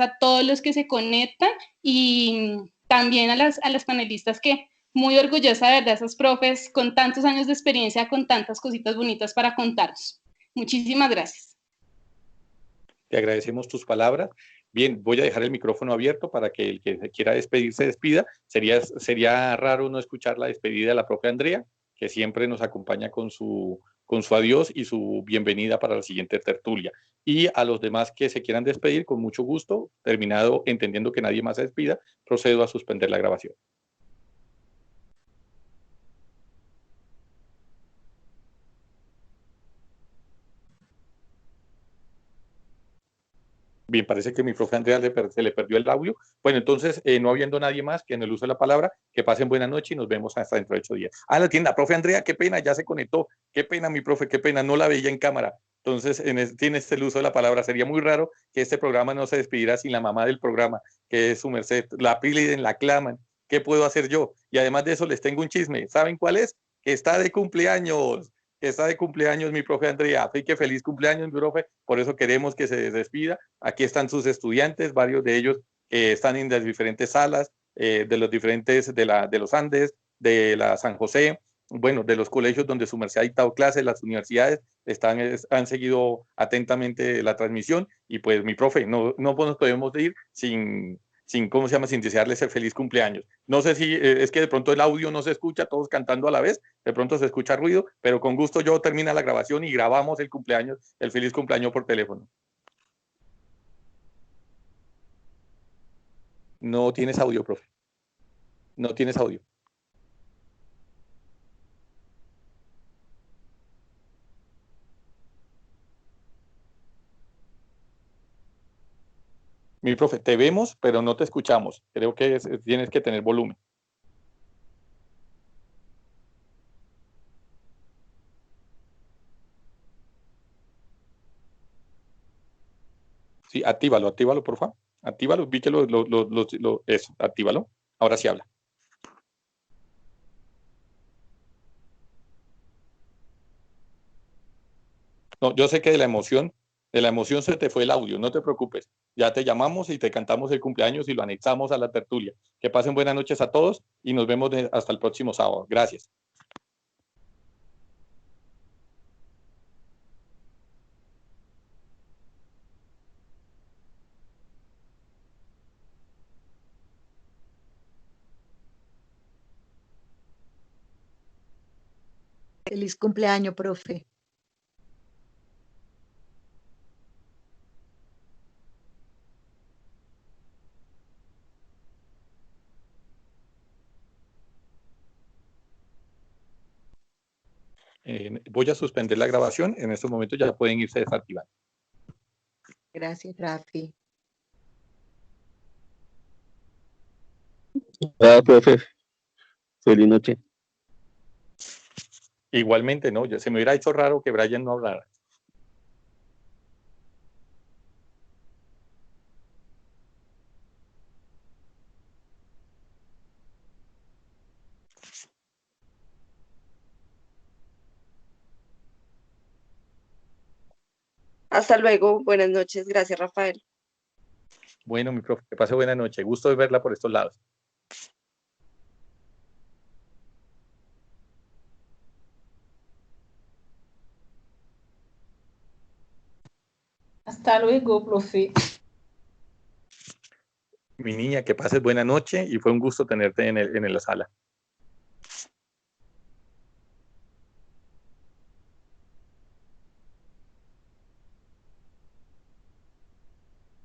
a todos los que se conectan y también a las panelistas que muy orgullosa, de verdad, esos profes con tantos años de experiencia, con tantas cositas bonitas para contarnos. Muchísimas gracias. Te agradecemos tus palabras. Bien, voy a dejar el micrófono abierto para que el que quiera despedirse despida. Sería raro no escuchar la despedida de la profe Andrea, que siempre nos acompaña con su adiós y su bienvenida para la siguiente tertulia. Y a los demás que se quieran despedir, con mucho gusto, terminado entendiendo que nadie más se despida, procedo a suspender la grabación. Bien, parece que mi profe Andrea se le perdió el audio. Bueno, entonces, no habiendo nadie más que en el uso de la palabra, que pasen buena noche y nos vemos hasta dentro de 8 días. Ah, la tienda, profe Andrea, qué pena, ya se conectó. Qué pena, mi profe, qué pena, no la veía en cámara. Entonces, tienes el uso de la palabra. Sería muy raro que este programa no se despidiera sin la mamá del programa, que es su merced. La piden, la claman. ¿Qué puedo hacer yo? Y además de eso, les tengo un chisme. ¿Saben cuál es? Que está de cumpleaños. Está de cumpleaños mi profe Andrea, así que feliz cumpleaños mi profe, por eso queremos que se despida. Aquí están sus estudiantes, varios de ellos están en las diferentes salas, de los diferentes, de los Andes, de la San José, bueno, de los colegios donde su merced ha dictado clases, las universidades han seguido atentamente la transmisión y pues mi profe, no nos podemos ir sin ¿cómo se llama? Sin desearles el feliz cumpleaños. No sé si es que de pronto el audio no se escucha, todos cantando a la vez, de pronto se escucha ruido, pero con gusto yo termino la grabación y grabamos el cumpleaños, el feliz cumpleaños por teléfono. No tienes audio, profe. No tienes audio. Mi profe, te vemos, pero no te escuchamos. Creo que tienes que tener volumen. Sí, actívalo, por favor. Actívalo, vi que eso, actívalo. Ahora sí habla. No, yo sé que de la emoción se te fue el audio, no te preocupes. Ya te llamamos y te cantamos el cumpleaños y lo anexamos a la tertulia. Que pasen buenas noches a todos y nos vemos hasta el próximo sábado. Gracias. Feliz cumpleaños, profe. Voy a suspender la grabación. En estos momentos ya pueden irse desactivando. Gracias, Rafi. Hola, profe. Feliz noche. Igualmente, ¿no? Se me hubiera hecho raro que Brian no hablara. Hasta luego, buenas noches, gracias Rafael. Bueno, mi profe, que pase buena noche. Gusto de verla por estos lados. Hasta luego, profe. Mi niña, que pases buena noche y fue un gusto tenerte en la sala.